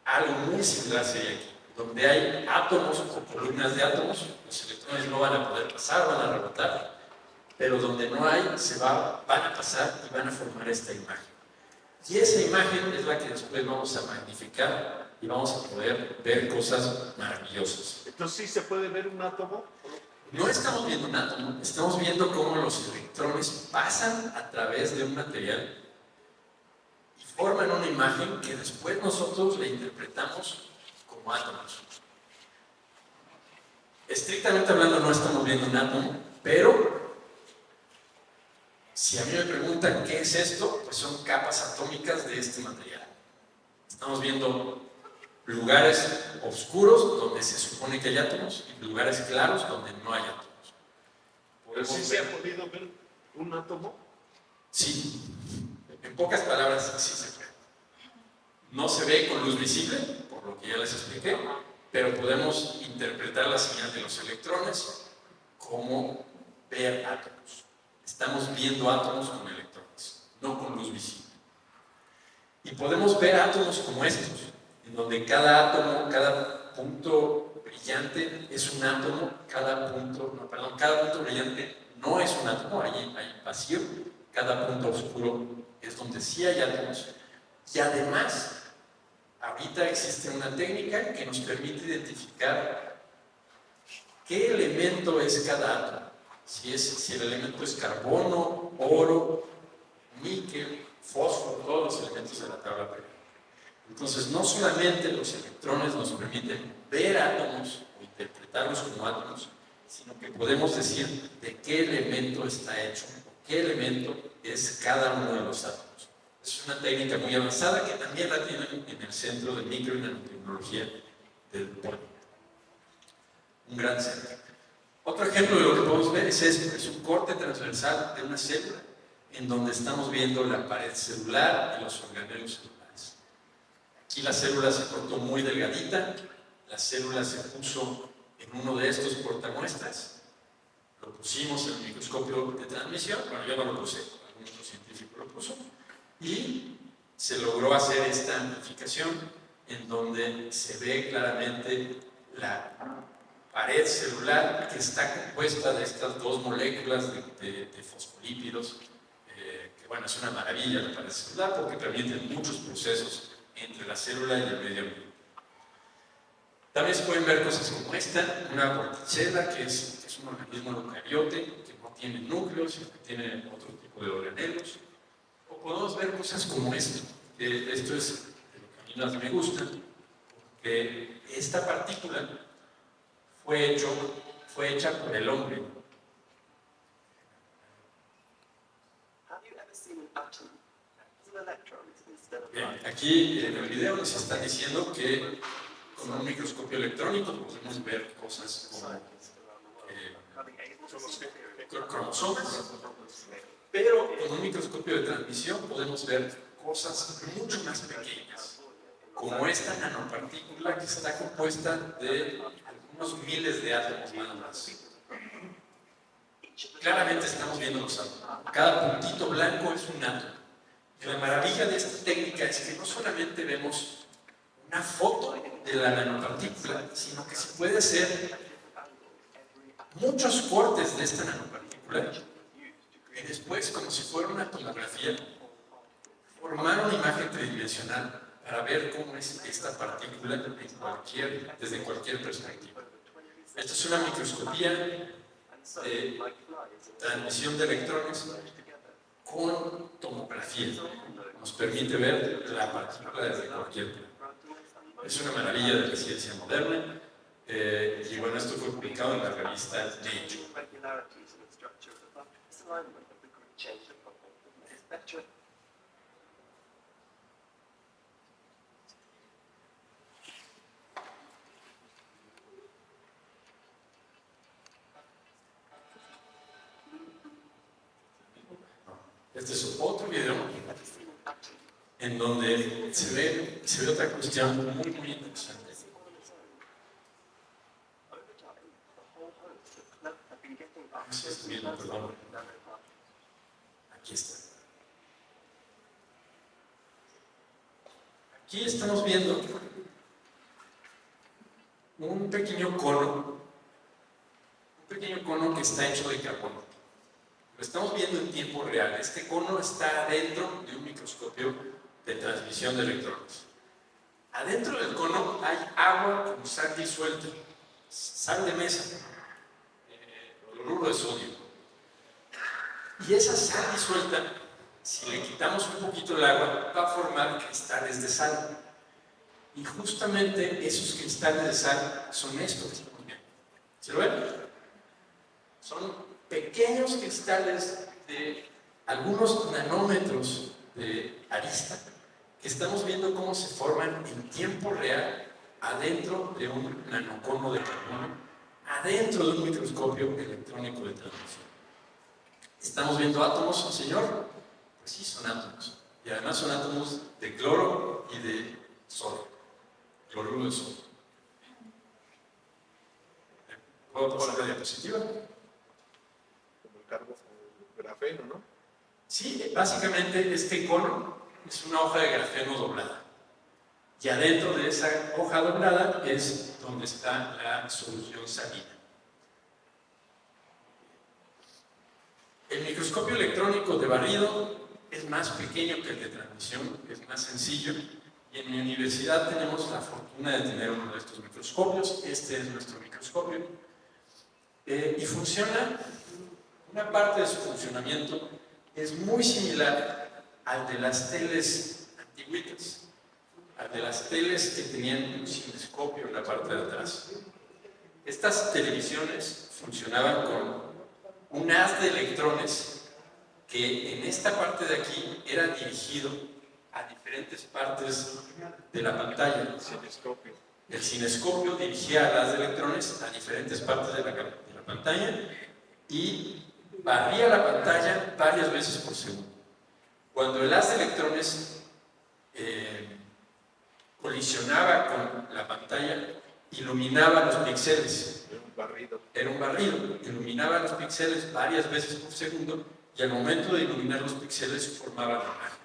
Algo muy similar sería aquí. Donde hay átomos o columnas de átomos, los electrones no van a poder pasar, van a rebotar, pero donde no hay, van a pasar y van a formar esta imagen. Y esa imagen es la que después vamos a magnificar y vamos a poder ver cosas maravillosas. Entonces, ¿sí se puede ver un átomo? No estamos viendo un átomo, estamos viendo cómo los electrones pasan a través de un material y forman una imagen que después nosotros le interpretamos como átomos. Estrictamente hablando no estamos viendo un átomo, pero si a mí me preguntan qué es esto, pues son capas atómicas de este material. Estamos viendo lugares oscuros donde se supone que hay átomos y lugares claros donde no hay átomos. ¿Pero sí se ha podido ver un átomo? Sí, en pocas palabras sí se puede. No se ve con luz visible, por lo que ya les expliqué, pero podemos interpretar la señal de los electrones como ver átomos. Estamos viendo átomos con electrones, no con luz visible. Y podemos ver átomos como estos, en donde cada átomo, cada punto brillante es un átomo, cada punto brillante no es un átomo, hay vacío, cada punto oscuro es donde sí hay átomos. Y además, ahorita existe una técnica que nos permite identificar qué elemento es cada átomo. Si el elemento es carbono, oro, níquel, fósforo, todos los elementos de la tabla periódica. Entonces, no solamente los electrones nos permiten ver átomos o interpretarlos como átomos, sino que podemos decir de qué elemento está hecho, qué elemento es cada uno de los átomos. Es una técnica muy avanzada que también la tienen en el Centro de Micro y Nanotecnología del POLI. Un gran centro. Otro ejemplo de lo que podemos ver es esto, es un corte transversal de una célula en donde estamos viendo la pared celular y los organelos celulares. Aquí la célula se cortó muy delgadita, la célula se puso en uno de estos portamuestras, lo pusimos en el microscopio de transmisión, bueno, yo no lo puse, algún otro científico lo puso, y se logró hacer esta amplificación en donde se ve claramente la pared celular que está compuesta de estas dos moléculas de fosfolípidos, que bueno, es una maravilla la pared celular porque permite muchos procesos entre la célula y el medio ambiente. También se pueden ver cosas como esta, una vorticela que es un organismo eucariote que no tiene núcleos, sino que tiene otro tipo de organelos. O podemos ver cosas como esto, que esto es de lo que a mí más me gusta, que esta partícula fue hecha por el hombre. Bien, aquí en el video nos están diciendo que con un microscopio electrónico podemos ver cosas como cromosomas, pero con un microscopio de transmisión podemos ver cosas mucho más pequeñas, como esta nanopartícula que está compuesta de algunos miles de átomos nada más. Claramente estamos viendo los átomos. Cada puntito blanco es un átomo. Y la maravilla de esta técnica es que no solamente vemos una foto de la nanopartícula, sino que se puede hacer muchos cortes de esta nanopartícula y después, como si fuera una tomografía, formar una imagen tridimensional para ver cómo es esta partícula desde cualquier perspectiva. Esta es una microscopía de transmisión de electrones con tomografía. Nos permite ver la partícula desde cualquier punto. Es una maravilla de la ciencia moderna. Y bueno, esto fue publicado en la revista Nature. Este es otro video en donde se ve otra cuestión muy interesante. Sí, estoy viendo, perdón. Aquí está. Aquí estamos viendo un pequeño cono que está hecho de carbono. Lo estamos viendo en tiempo real. Este cono está dentro de un microscopio de transmisión de electrones. Adentro del cono hay agua con sal disuelta, sal de mesa, cloruro de sodio. Y esa sal disuelta, si le quitamos un poquito el agua, va a formar cristales de sal. Y justamente esos cristales de sal son estos que estamos viendo. ¿Se lo ven? Son pequeños cristales de algunos nanómetros de arista que estamos viendo cómo se forman en tiempo real adentro de un nanocono de carbono, adentro de un microscopio electrónico de transmisión. ¿Estamos viendo átomos, señor? Pues sí, son átomos. Y además son átomos de cloro y de sodio, cloruro de sodio. ¿Puedo pasar la diapositiva? Grafeno, ¿no? Sí, básicamente este cono es una hoja de grafeno doblada. Y adentro de esa hoja doblada es donde está la solución salina. El microscopio electrónico de barrido es más pequeño que el de transmisión, es más sencillo. Y en mi universidad tenemos la fortuna de tener uno de estos microscopios. Este es nuestro microscopio. Y funciona. Una parte de su funcionamiento es muy similar al de las teles antiguitas, al de las teles que tenían un cinescopio en la parte de atrás. Estas televisiones funcionaban con un haz de electrones que en esta parte de aquí era dirigido a diferentes partes de la pantalla. El cinescopio dirigía el haz de electrones a diferentes partes de la pantalla y barría la pantalla varias veces por segundo. Cuando el haz de electrones colisionaba con la pantalla, iluminaba los píxeles. Era un barrido. Iluminaba los píxeles varias veces por segundo y al momento de iluminar los píxeles formaba la imagen.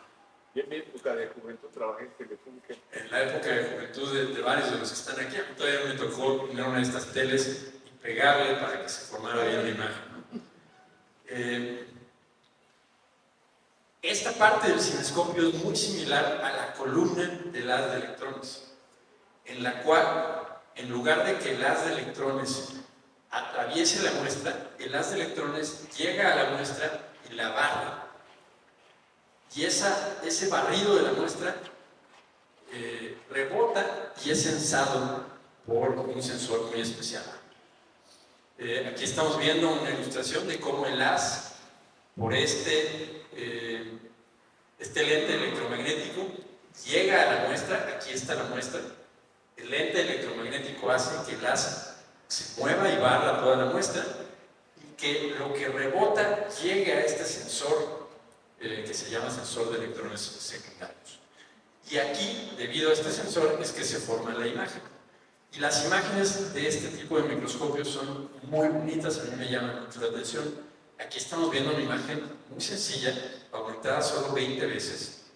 Y en mi época de juventud trabajé en Telefónica. En la época de juventud de varios de los que están aquí, todavía me tocó poner una de estas teles y pegarle para que se formara bien la imagen. Esta parte del cinescopio es muy similar a la columna del haz de electrones, en la cual, en lugar de que el haz de electrones atraviese la muestra, el haz de electrones llega a la muestra y la barra. Y ese barrido de la muestra rebota y es censado por un sensor muy especial. Aquí estamos viendo una ilustración de cómo el haz, por este lente electromagnético, llega a la muestra. Aquí está la muestra. El lente electromagnético hace que el haz se mueva y barra toda la muestra y que lo que rebota llegue a este sensor que se llama sensor de electrones secundarios. Y aquí, debido a este sensor, es que se forma la imagen. Y las imágenes de este tipo de microscopios son muy bonitas, a mí me llaman mucho la atención. Aquí estamos viendo una imagen muy sencilla, aumentada solo 20 veces,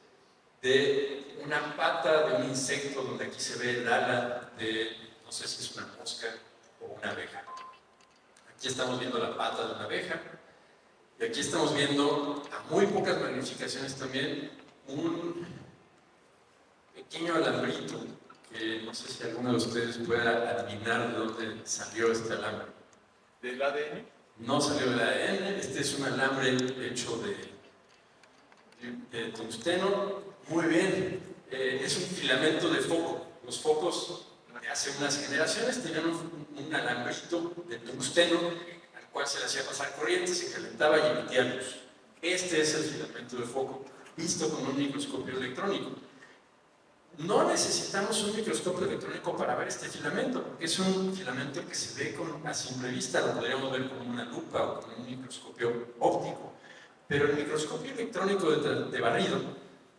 de una pata de un insecto, donde aquí se ve el ala de, no sé si es una mosca o una abeja. Aquí estamos viendo la pata de una abeja, y aquí estamos viendo, a muy pocas magnificaciones también, un pequeño alambrito que no sé si alguno de ustedes pueda adivinar de dónde salió este alambre. ¿Del ADN? No salió del ADN, este es un alambre hecho de tungsteno. Muy bien, es un filamento de foco. Los focos de hace unas generaciones tenían un alambrito de tungsteno al cual se le hacía pasar corriente, se calentaba y emitía luz. Este es el filamento de foco visto con un microscopio electrónico. No necesitamos un microscopio electrónico para ver este filamento, porque es un filamento que se ve a simple vista, lo podríamos ver con una lupa o con un microscopio óptico. Pero el microscopio electrónico de barrido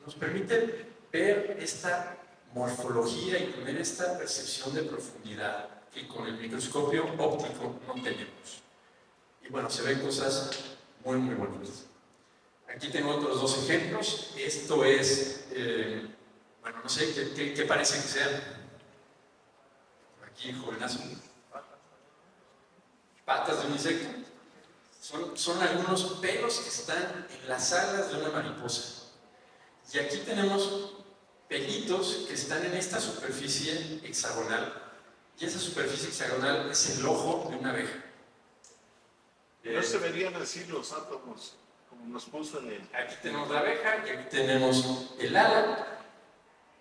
nos permite ver esta morfología y tener esta percepción de profundidad que con el microscopio óptico no tenemos. Y bueno, se ven cosas muy, muy bonitas. Aquí tengo otros dos ejemplos. Esto es, bueno, no sé, ¿qué parece que sean? Aquí, jovenazo. Patas de un insecto. Son algunos pelos que están en las alas de una mariposa. Y aquí tenemos pelitos que están en esta superficie hexagonal. Y esa superficie hexagonal es el ojo de una abeja. No se verían así los átomos, como nos puso en el... Aquí tenemos la abeja y aquí tenemos el ala,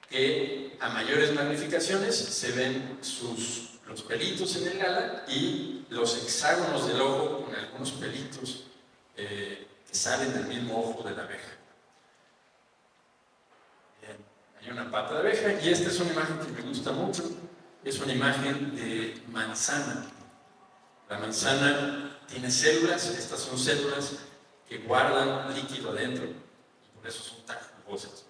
que a mayores magnificaciones se ven los pelitos en el ala y los hexágonos del ojo con algunos pelitos que salen del mismo ojo de la abeja. Bien, hay una pata de abeja y esta es una imagen que me gusta mucho. Es una imagen de manzana. La manzana tiene células, estas son células que guardan líquido adentro y por eso son tan jugosas.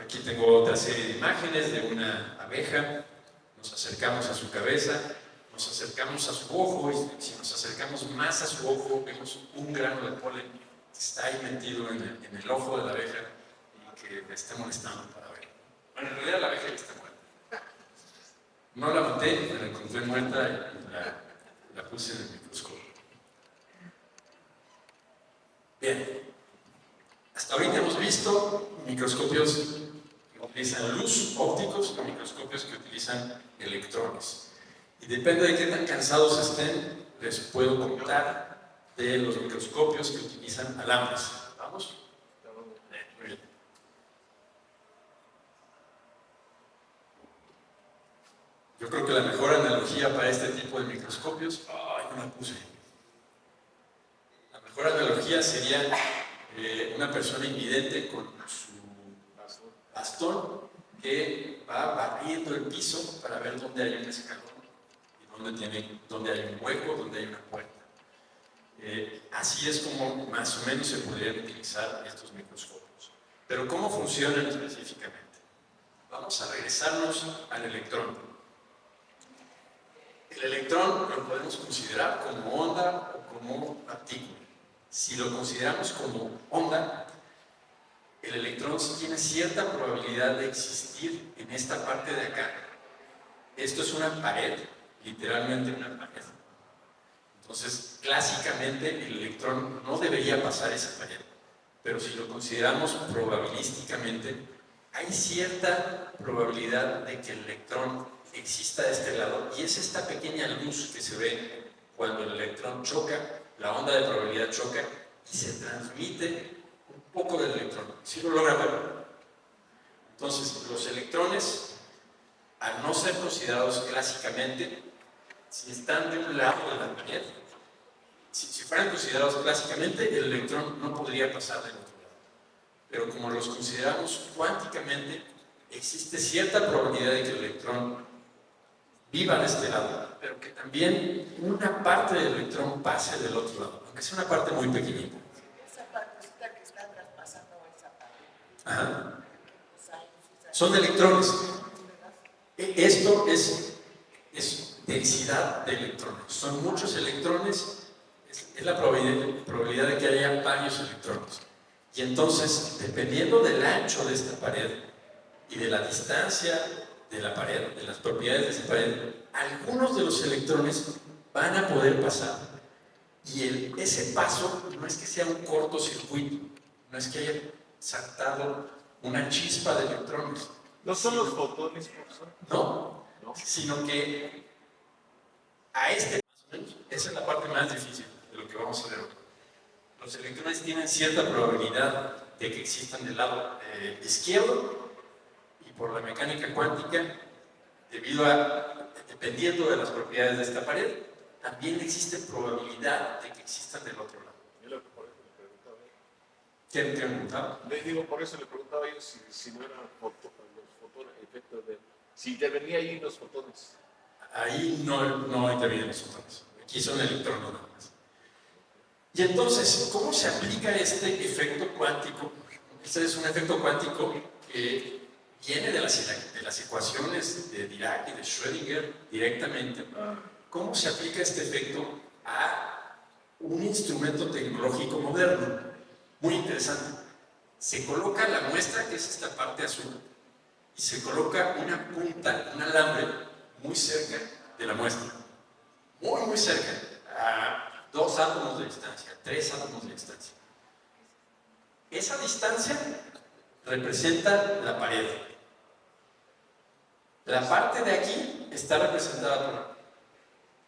Aquí tengo otra serie de imágenes de una abeja. Nos acercamos a su cabeza, nos acercamos a su ojo y si nos acercamos más a su ojo vemos un grano de polen que está ahí metido en el ojo de la abeja y que le está molestando para ver. Bueno, en realidad la abeja ya está muerta. No la maté, me la encontré muerta y la puse en el microscopio. Bien, hasta ahorita hemos visto microscopios que utilizan luz, ópticos, y microscopios que utilizan electrones. Y depende de qué tan cansados estén, les puedo contar de los microscopios que utilizan alambres. ¿Vamos? Muy bien. Yo creo que la mejor analogía para este tipo de microscopios, no la puse. La mejor analogía sería una persona invidente con su bastón que va barriendo el piso para ver dónde hay un escalón y dónde hay un hueco, dónde hay una puerta. Así es como más o menos se podrían utilizar estos microscopios. Pero ¿cómo funcionan específicamente? Vamos a regresarnos al electrón. El electrón lo podemos considerar como onda o como partícula. Si lo consideramos como onda, el electrón tiene cierta probabilidad de existir en esta parte de acá. Esto es una pared, literalmente una pared. Entonces, clásicamente, el electrón no debería pasar esa pared. Pero si lo consideramos probabilísticamente, hay cierta probabilidad de que el electrón exista de este lado, y es esta pequeña luz que se ve cuando el electrón choca, la onda de probabilidad choca y se transmite un poco del electrón. ¿Sí lo logran ver? Entonces, los electrones, al no ser considerados clásicamente, si están de un lado de la pared, si fueran considerados clásicamente, el electrón no podría pasar del otro lado. Pero como los consideramos cuánticamente, existe cierta probabilidad de que el electrón viva de este lado, pero que también una parte del electrón pase del otro lado, aunque sea una parte muy pequeñita. Esa partecita que está traspasando esa pared. Ajá. Son electrones. Esto es densidad de electrones. Son muchos electrones, es la probabilidad de que haya varios electrones. Y entonces, dependiendo del ancho de esta pared y de la distancia de la pared, de las propiedades de esa pared, algunos de los electrones van a poder pasar. Y ese paso no es que sea un cortocircuito, no es que haya saltado una chispa de electrones, ¿No son los fotones, profesor? No, No. sino que a este más o menos, esa es la parte más difícil de lo que vamos a ver hoy. Los electrones tienen cierta probabilidad de que existan del lado izquierdo y por la mecánica cuántica, dependiendo de las propiedades de esta pared, también existe probabilidad de que existan del otro lado. Yo lo que por eso le preguntaba. ¿Qué me preguntaba? Le digo, por eso le preguntaba yo si no eran los fotones, efectos de... Si intervenía ahí los fotones. Ahí no intervienen los fotones. Aquí son electrones nada más. Y entonces, ¿cómo se aplica este efecto cuántico? Este es un efecto cuántico que viene de las ecuaciones de Dirac y de Schrödinger directamente. ¿Cómo se aplica este efecto a un instrumento tecnológico moderno? Muy interesante. Se coloca la muestra, que es esta parte azul, y se coloca una punta, un alambre, muy cerca de la muestra. Muy cerca, a 2 átomos de distancia, 3 átomos de distancia. Esa distancia representa la pared. La parte de aquí está representada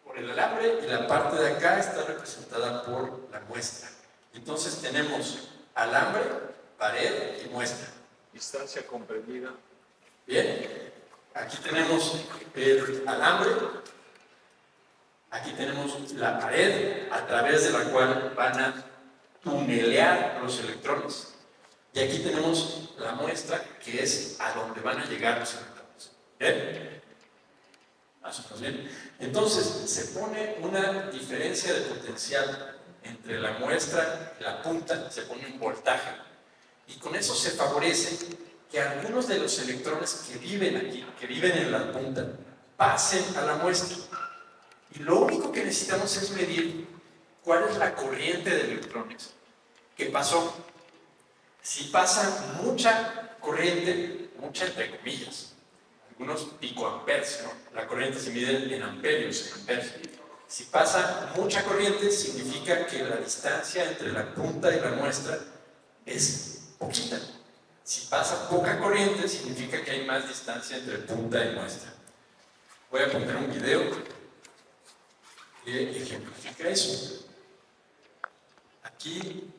por el alambre y la parte de acá está representada por la muestra. Entonces tenemos alambre, pared y muestra. Distancia comprendida. Bien, aquí tenemos el alambre, aquí tenemos la pared a través de la cual van a tunelear los electrones. Y aquí tenemos la muestra, que es a donde van a llegar los electrones. ¿Bien? Más o menos bien. Entonces, se pone una diferencia de potencial entre la muestra y la punta, se pone un voltaje. Y con eso se favorece que algunos de los electrones que viven aquí, que viven en la punta, pasen a la muestra. Y lo único que necesitamos es medir cuál es la corriente de electrones que pasó. Si pasa mucha corriente, mucha entre comillas, algunos picoamperes, ¿no? La corriente se mide en amperios, en amperes. Si pasa mucha corriente, significa que la distancia entre la punta y la muestra es poquita. Si pasa poca corriente, significa que hay más distancia entre punta y muestra. Voy a poner un video que ejemplifica eso. Aquí,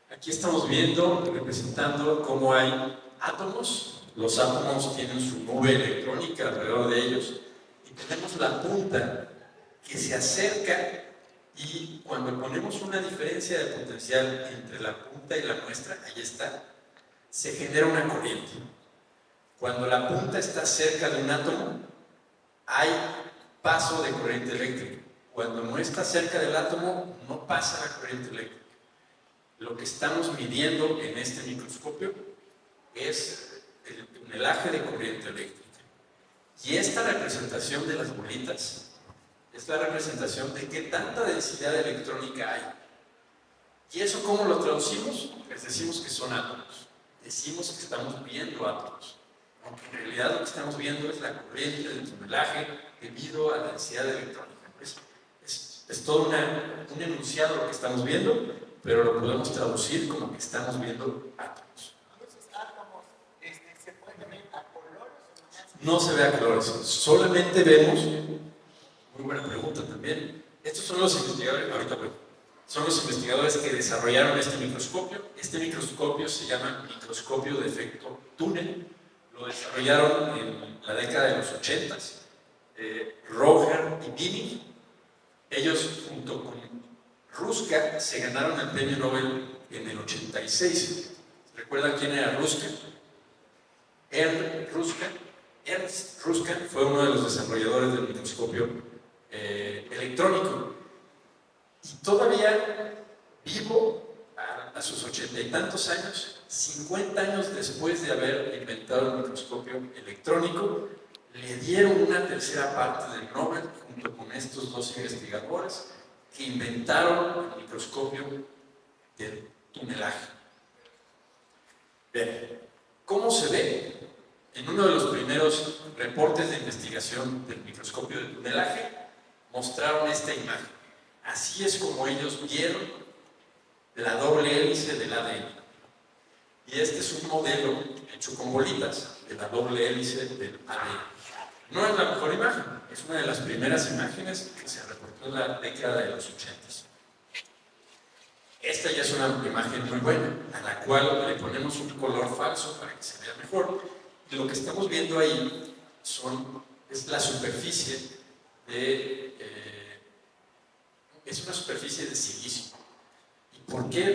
aquí estamos viendo, representando cómo hay átomos. Los átomos tienen su nube electrónica alrededor de ellos. Y tenemos la punta que se acerca. Y cuando ponemos una diferencia de potencial entre la punta y la muestra, ahí está, se genera una corriente. Cuando la punta está cerca de un átomo, hay paso de corriente eléctrica. Cuando no está cerca del átomo, no pasa la corriente eléctrica. Lo que estamos midiendo en este microscopio es el tunelaje de corriente eléctrica. Y esta representación de las bolitas es la representación de qué tanta densidad electrónica hay. ¿Y eso cómo lo traducimos? Pues decimos que son átomos. Decimos que estamos viendo átomos. Aunque en realidad lo que estamos viendo es la corriente del tunelaje debido a la densidad electrónica. Es todo un enunciado lo que estamos viendo, pero lo podemos traducir como que estamos viendo átomos. ¿Y esos átomos se pueden ver a colores? No se ve a colores, solamente vemos. Muy buena pregunta también. Estos son los investigadores, son los investigadores que desarrollaron este microscopio. Este microscopio se llama microscopio de efecto túnel. Lo desarrollaron en la década de los 80s. Roger y Binning. Ellos, junto con Ruska, se ganaron el premio Nobel en el 86. ¿Recuerdan quién era Ruska? Ernst Ruska fue uno de los desarrolladores del microscopio electrónico. Y todavía vivo a sus 80 y tantos años, 50 años después de haber inventado el microscopio electrónico, le dieron una tercera parte del Nobel junto con estos dos investigadores que inventaron el microscopio del tunelaje. Bien, ¿cómo se ve? En uno de los primeros reportes de investigación del microscopio de tunelaje mostraron esta imagen. Así es como ellos vieron la doble hélice del ADN. Y este es un modelo hecho con bolitas de la doble hélice del ADN. No es la mejor imagen, es una de las primeras imágenes que se reportó en la década de los 80. Esta ya es una imagen muy buena, a la cual le ponemos un color falso para que se vea mejor. Lo que estamos viendo ahí es la superficie es una superficie de silicio. ¿Y por qué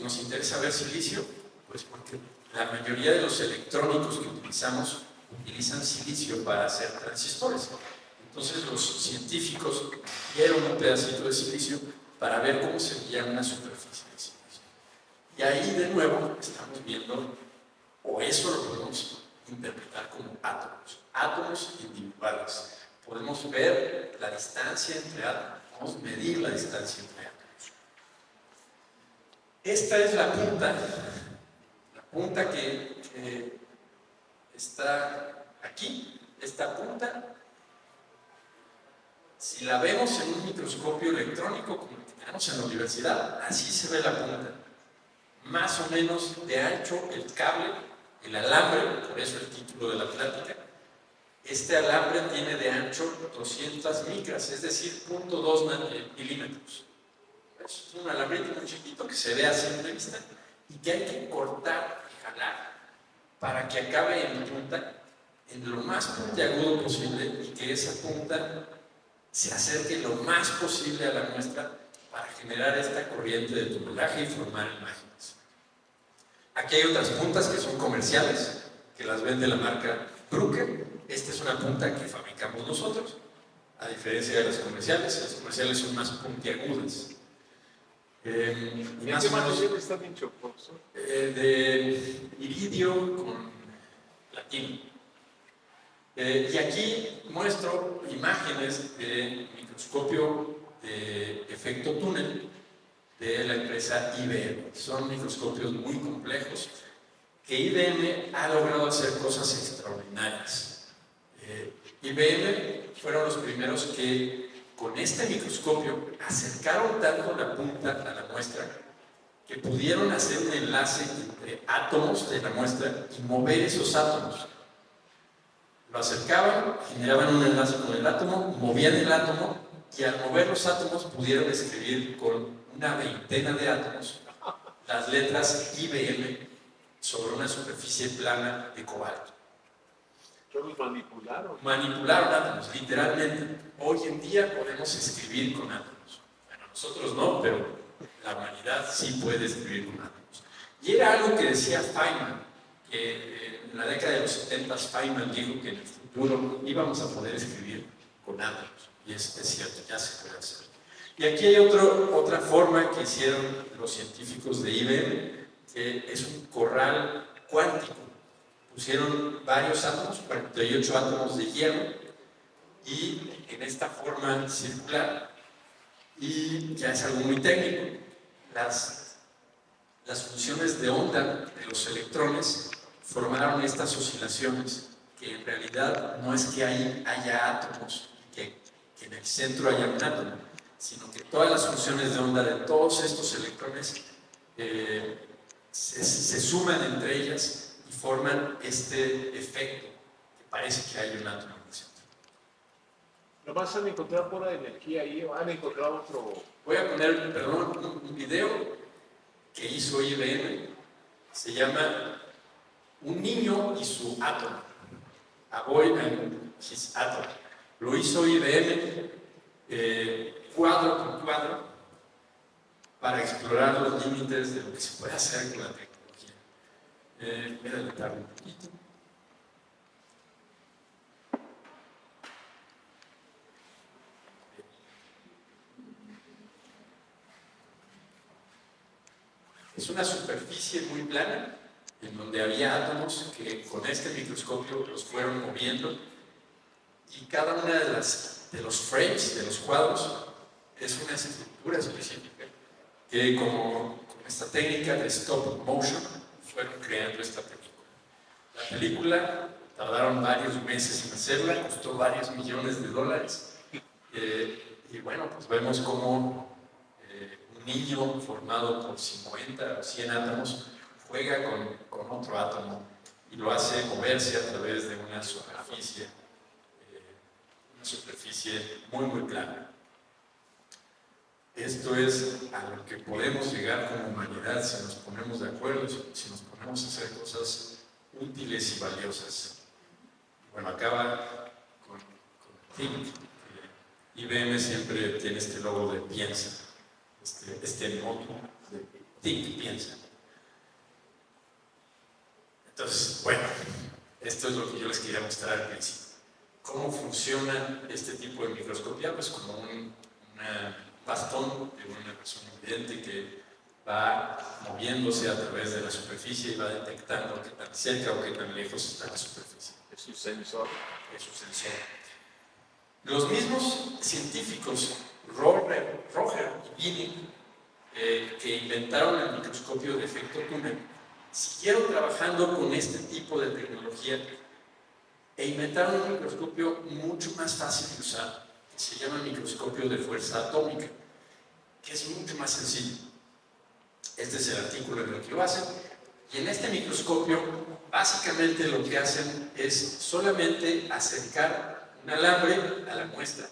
nos interesa ver silicio? Pues porque la mayoría de los electrónicos que utilizamos utilizan silicio para hacer transistores. Entonces los científicos dieron un pedacito de silicio para ver cómo se veía una superficie de silicio. Y ahí de nuevo estamos viendo, o eso lo podemos interpretar como átomos individuales. Podemos ver la distancia entre átomos, podemos medir la distancia entre átomos. Esta es la punta que está aquí, esta punta. Si la vemos en un microscopio electrónico como el que tenemos en la universidad, así se ve la punta. Más o menos de ancho el cable, el alambre, por eso el título de la plática. Este alambre tiene de ancho 200 micras, es decir, 0.2 milímetros. Es un alambrito muy chiquito que se ve a simple vista y que hay que cortar y jalar para que acabe en punta, en lo más puntiagudo posible, y que esa punta se acerque lo más posible a la muestra para generar esta corriente de tubulaje y formar imágenes. Aquí hay otras puntas que son comerciales, que las vende la marca Bruker. Esta es una punta que fabricamos nosotros, a diferencia de las comerciales son más puntiagudas. ¿Y más qué material está dicho, profesor? De iridio con platino. Y aquí muestro imágenes de microscopio de efecto túnel de la empresa IBM. Son microscopios muy complejos que IBM ha logrado hacer cosas extraordinarias. IBM fueron los primeros que con este microscopio acercaron tanto la punta a la muestra que pudieron hacer un enlace entre átomos de la muestra y mover esos átomos. Lo acercaban, generaban un enlace con el átomo, movían el átomo y al mover los átomos pudieron escribir con una veintena de átomos las letras IBM sobre una superficie plana de cobalto. Los manipularon. Manipularon átomos, literalmente. Hoy en día podemos escribir con átomos. Bueno, nosotros no, pero la humanidad sí puede escribir con átomos. Y era algo que decía Feynman, que en la década de los 70 Feynman dijo que en el futuro íbamos a poder escribir con átomos. Y es cierto, ya se puede hacer. Y aquí hay otra forma que hicieron los científicos de IBM, que es un corral cuántico. Pusieron varios átomos, 48 átomos de hierro, y en esta forma circular. Y ya es algo muy técnico. Las funciones de onda de los electrones formaron estas oscilaciones, que en realidad no es que haya átomos, que en el centro haya un átomo, sino que todas las funciones de onda de todos estos electrones se suman entre ellas y forman este efecto que parece que hay un átomo en el centro. ¿Nomás han encontrado pura energía ahí o han encontrado otro? Voy a poner, un video que hizo IBM, se llama Un niño y su átomo. A Boy and His Atom. Lo hizo IBM cuadro con cuadro para explorar los límites de lo que se puede hacer con la tecnología. Voy a adelantarlo un poquito. Es una superficie muy plana en donde había átomos que con este microscopio los fueron moviendo, y cada una de los frames, de los cuadros, es una estructura específica que con esta técnica de stop motion fueron creando esta película. La película tardaron varios meses en hacerla, costó varios millones de dólares, y bueno, pues vemos cómo un niño formado por 50 o 100 átomos juega con otro átomo y lo hace moverse a través de una superficie muy, muy plana. Esto es a lo que podemos llegar como humanidad si nos ponemos de acuerdo, si nos ponemos a hacer cosas útiles y valiosas. Bueno, acaba con Think. IBM siempre tiene este logo de piensa, este moto de Think, piensa. Entonces, bueno, esto es lo que yo les quería mostrar al principio. ¿Cómo funciona este tipo de microscopía? Pues como un bastón de una persona vidente que va moviéndose a través de la superficie y va detectando qué tan cerca o qué tan lejos está la superficie. Es un sensor. Es un sensor. Los mismos científicos, Roger y Binning, que inventaron el microscopio de efecto túnel, siguieron trabajando con este tipo de tecnología e inventaron un microscopio mucho más fácil de usar, que se llama microscopio de fuerza atómica, que es mucho más sencillo. Este es el artículo en el que lo hacen, y en este microscopio básicamente lo que hacen es solamente acercar un alambre a la muestra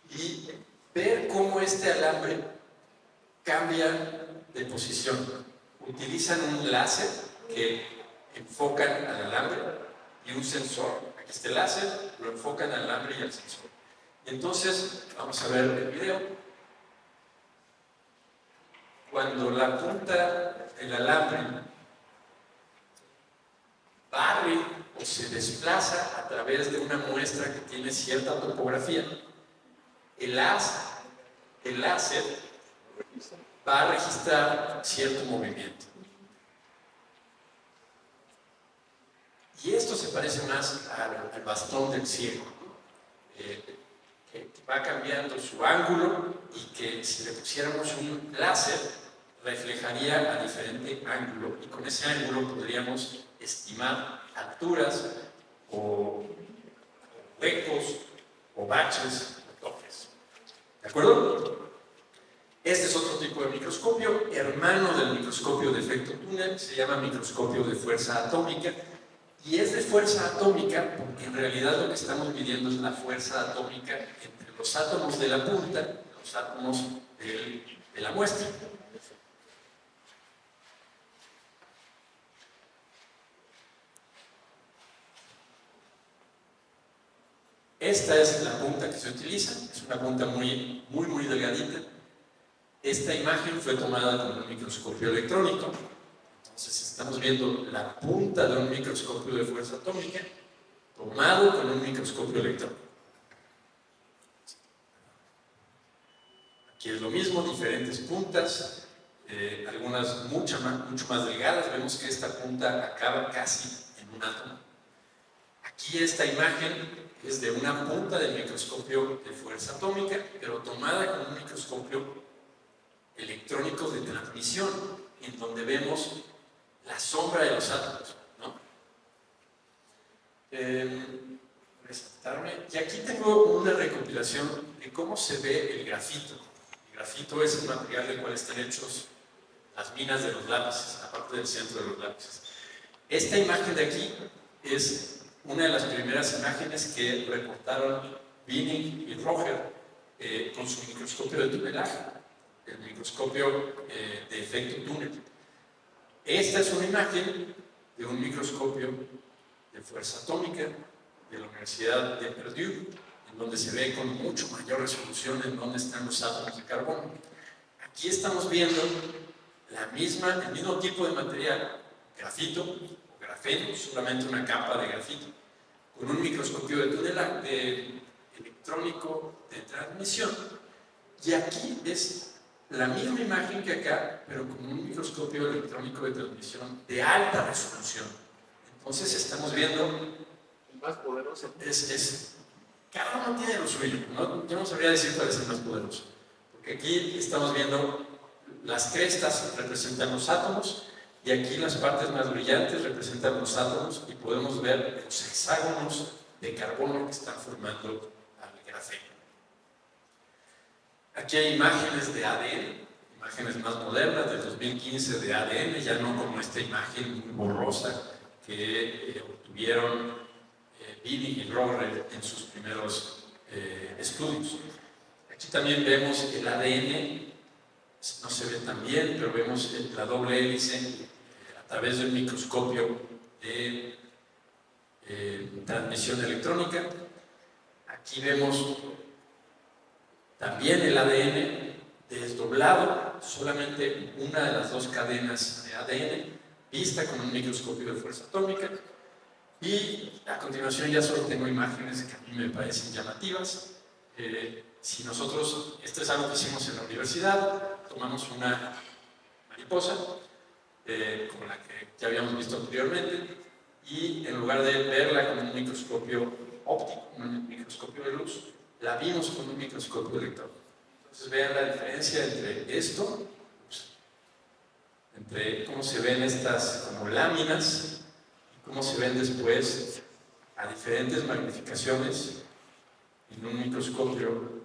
y ver cómo este alambre cambia de posición. Utilizan un láser que enfocan al alambre y un sensor. Aquí está el láser, lo enfocan al alambre y al sensor. Entonces, vamos a ver el video. Cuando la punta del alambre barre o se desplaza a través de una muestra que tiene cierta topografía, el láser va a registrar cierto movimiento. Y esto se parece más al bastón del ciego, que va cambiando su ángulo y que si le pusiéramos un láser reflejaría a diferente ángulo, y con ese ángulo podríamos estimar alturas o huecos o baches o toques. ¿De acuerdo? Este es otro tipo de microscopio, hermano del microscopio de efecto túnel, se llama microscopio de fuerza atómica, y es de fuerza atómica porque en realidad lo que estamos midiendo es la fuerza atómica entre los átomos de la punta, los átomos de la muestra. Esta es la punta que se utiliza, es una punta muy delgadita. Esta imagen fue tomada con un microscopio electrónico. Entonces estamos viendo la punta de un microscopio de fuerza atómica tomado con un microscopio electrónico. Aquí es lo mismo, diferentes puntas, algunas mucho más delgadas. Vemos que esta punta acaba casi en un átomo. Aquí esta imagen es de una punta del microscopio de fuerza atómica, pero tomada con un microscopio electrónico de transmisión, en donde vemos la sombra de los átomos, ¿no? Y aquí tengo una recopilación de cómo se ve el grafito. El grafito es el material del cual están hechos las minas de los lápices, la parte del centro de los lápices. Esta imagen de aquí es una de las primeras imágenes que reportaron Binning y Roger con su microscopio de tunelaje, el microscopio de efecto túnel. Esta es una imagen de un microscopio de fuerza atómica de la Universidad de Purdue, en donde se ve con mucho mayor resolución en dónde están los átomos de carbono. Aquí estamos viendo el mismo tipo de material, grafito o grafeno, solamente una capa de grafito, con un microscopio de tunelaje electrónico de transmisión. Y aquí es la misma imagen que acá, pero con un microscopio electrónico de transmisión de alta resolución. Entonces estamos viendo... El más poderoso. Cada uno tiene lo suyo, ¿no? Yo no sabría decir cuál es el más poderoso. Porque aquí estamos viendo las crestas representan los átomos, y aquí las partes más brillantes representan los átomos, y podemos ver los hexágonos de carbono que están formando al grafeno. Aquí hay imágenes de ADN, imágenes más modernas del 2015 de ADN, ya no como esta imagen muy borrosa que obtuvieron Billy y Robert en sus primeros estudios. Aquí también vemos el ADN, no se ve tan bien, pero vemos la doble hélice a través de un microscopio de transmisión electrónica. Aquí vemos también el ADN desdoblado, solamente una de las dos cadenas de ADN, vista con un microscopio de fuerza atómica. Y a continuación ya solo tengo imágenes que a mí me parecen llamativas. Si nosotros, esto es algo que hicimos en la universidad, tomamos una mariposa, como la que ya habíamos visto anteriormente, y en lugar de verla con un microscopio óptico, un microscopio de luz, la vimos con un microscopio electrónico. Entonces vean la diferencia entre esto, entre cómo se ven estas como láminas, y cómo se ven después a diferentes magnificaciones en un microscopio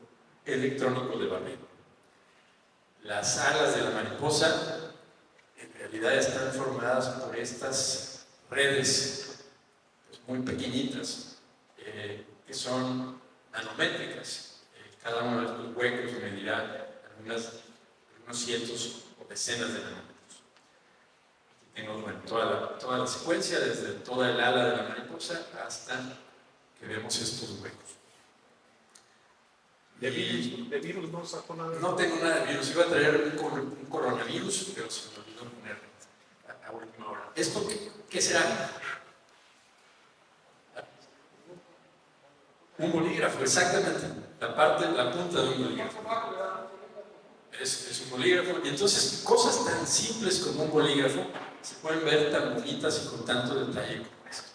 electrónico de barrido. Las alas de la mariposa en realidad están formadas por estas redes pues, muy pequeñitas que son nanométricas. Cada uno de estos huecos medirá algunos cientos o decenas de nanómetros. Aquí tengo bueno, toda la secuencia, desde toda el ala de la mariposa hasta que vemos estos huecos. ¿De virus no sacó nada? No tengo nada de virus. Iba a traer un coronavirus, pero se me olvidó poner a última hora. ¿Esto qué será? Un bolígrafo, exactamente. La punta de un bolígrafo. Es un bolígrafo. Y entonces, cosas tan simples como un bolígrafo se pueden ver tan bonitas y con tanto detalle como esto.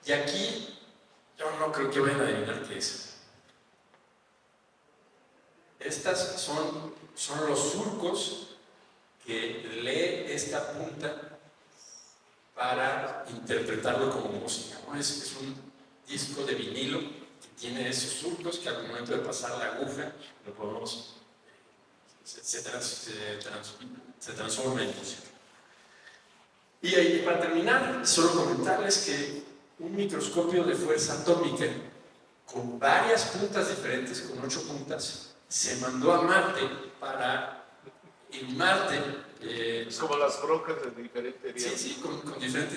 Y aquí, yo no creo que vayan a adivinar qué es. Estas son los surcos que lee esta punta para interpretarlo como música, ¿no? Es un disco de vinilo que tiene esos surcos que al momento de pasar la aguja lo podemos, se transforma en música. Y ahí, para terminar, solo comentarles que un microscopio de fuerza atómica con varias puntas diferentes, con 8 puntas, se mandó a Marte para, en Marte... es como las brocas de diferente diámetro. Sí, con diferente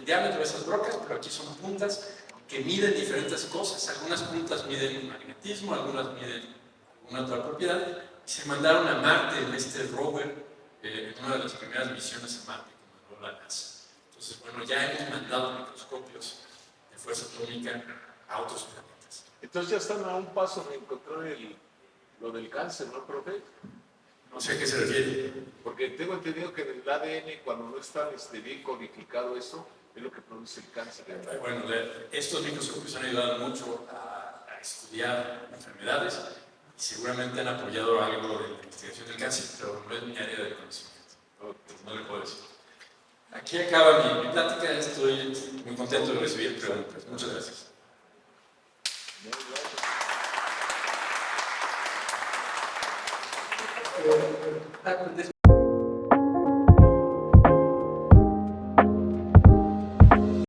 diámetro de esas brocas, pero aquí son puntas que miden diferentes cosas. Algunas puntas miden magnetismo, algunas miden alguna otra propiedad. Y se mandaron a Marte en este rover, en una de las primeras misiones a Marte que mandó la NASA. Entonces, bueno, ya hemos mandado microscopios de fuerza atómica a otros planetas. Entonces ya están a un paso de encontrar lo del cáncer, ¿no, profe? No sé a qué se refiere. Porque tengo entendido que en el ADN, cuando no está bien codificado eso, es lo que produce el cáncer. Bueno, estos microscopios han ayudado mucho a estudiar enfermedades y seguramente han apoyado algo de la investigación del cáncer, pero no es mi área de conocimiento. No le puedo decir. Aquí acaba mi plática. Estoy muy contento de recibir preguntas. Muchas gracias. Bien, gracias.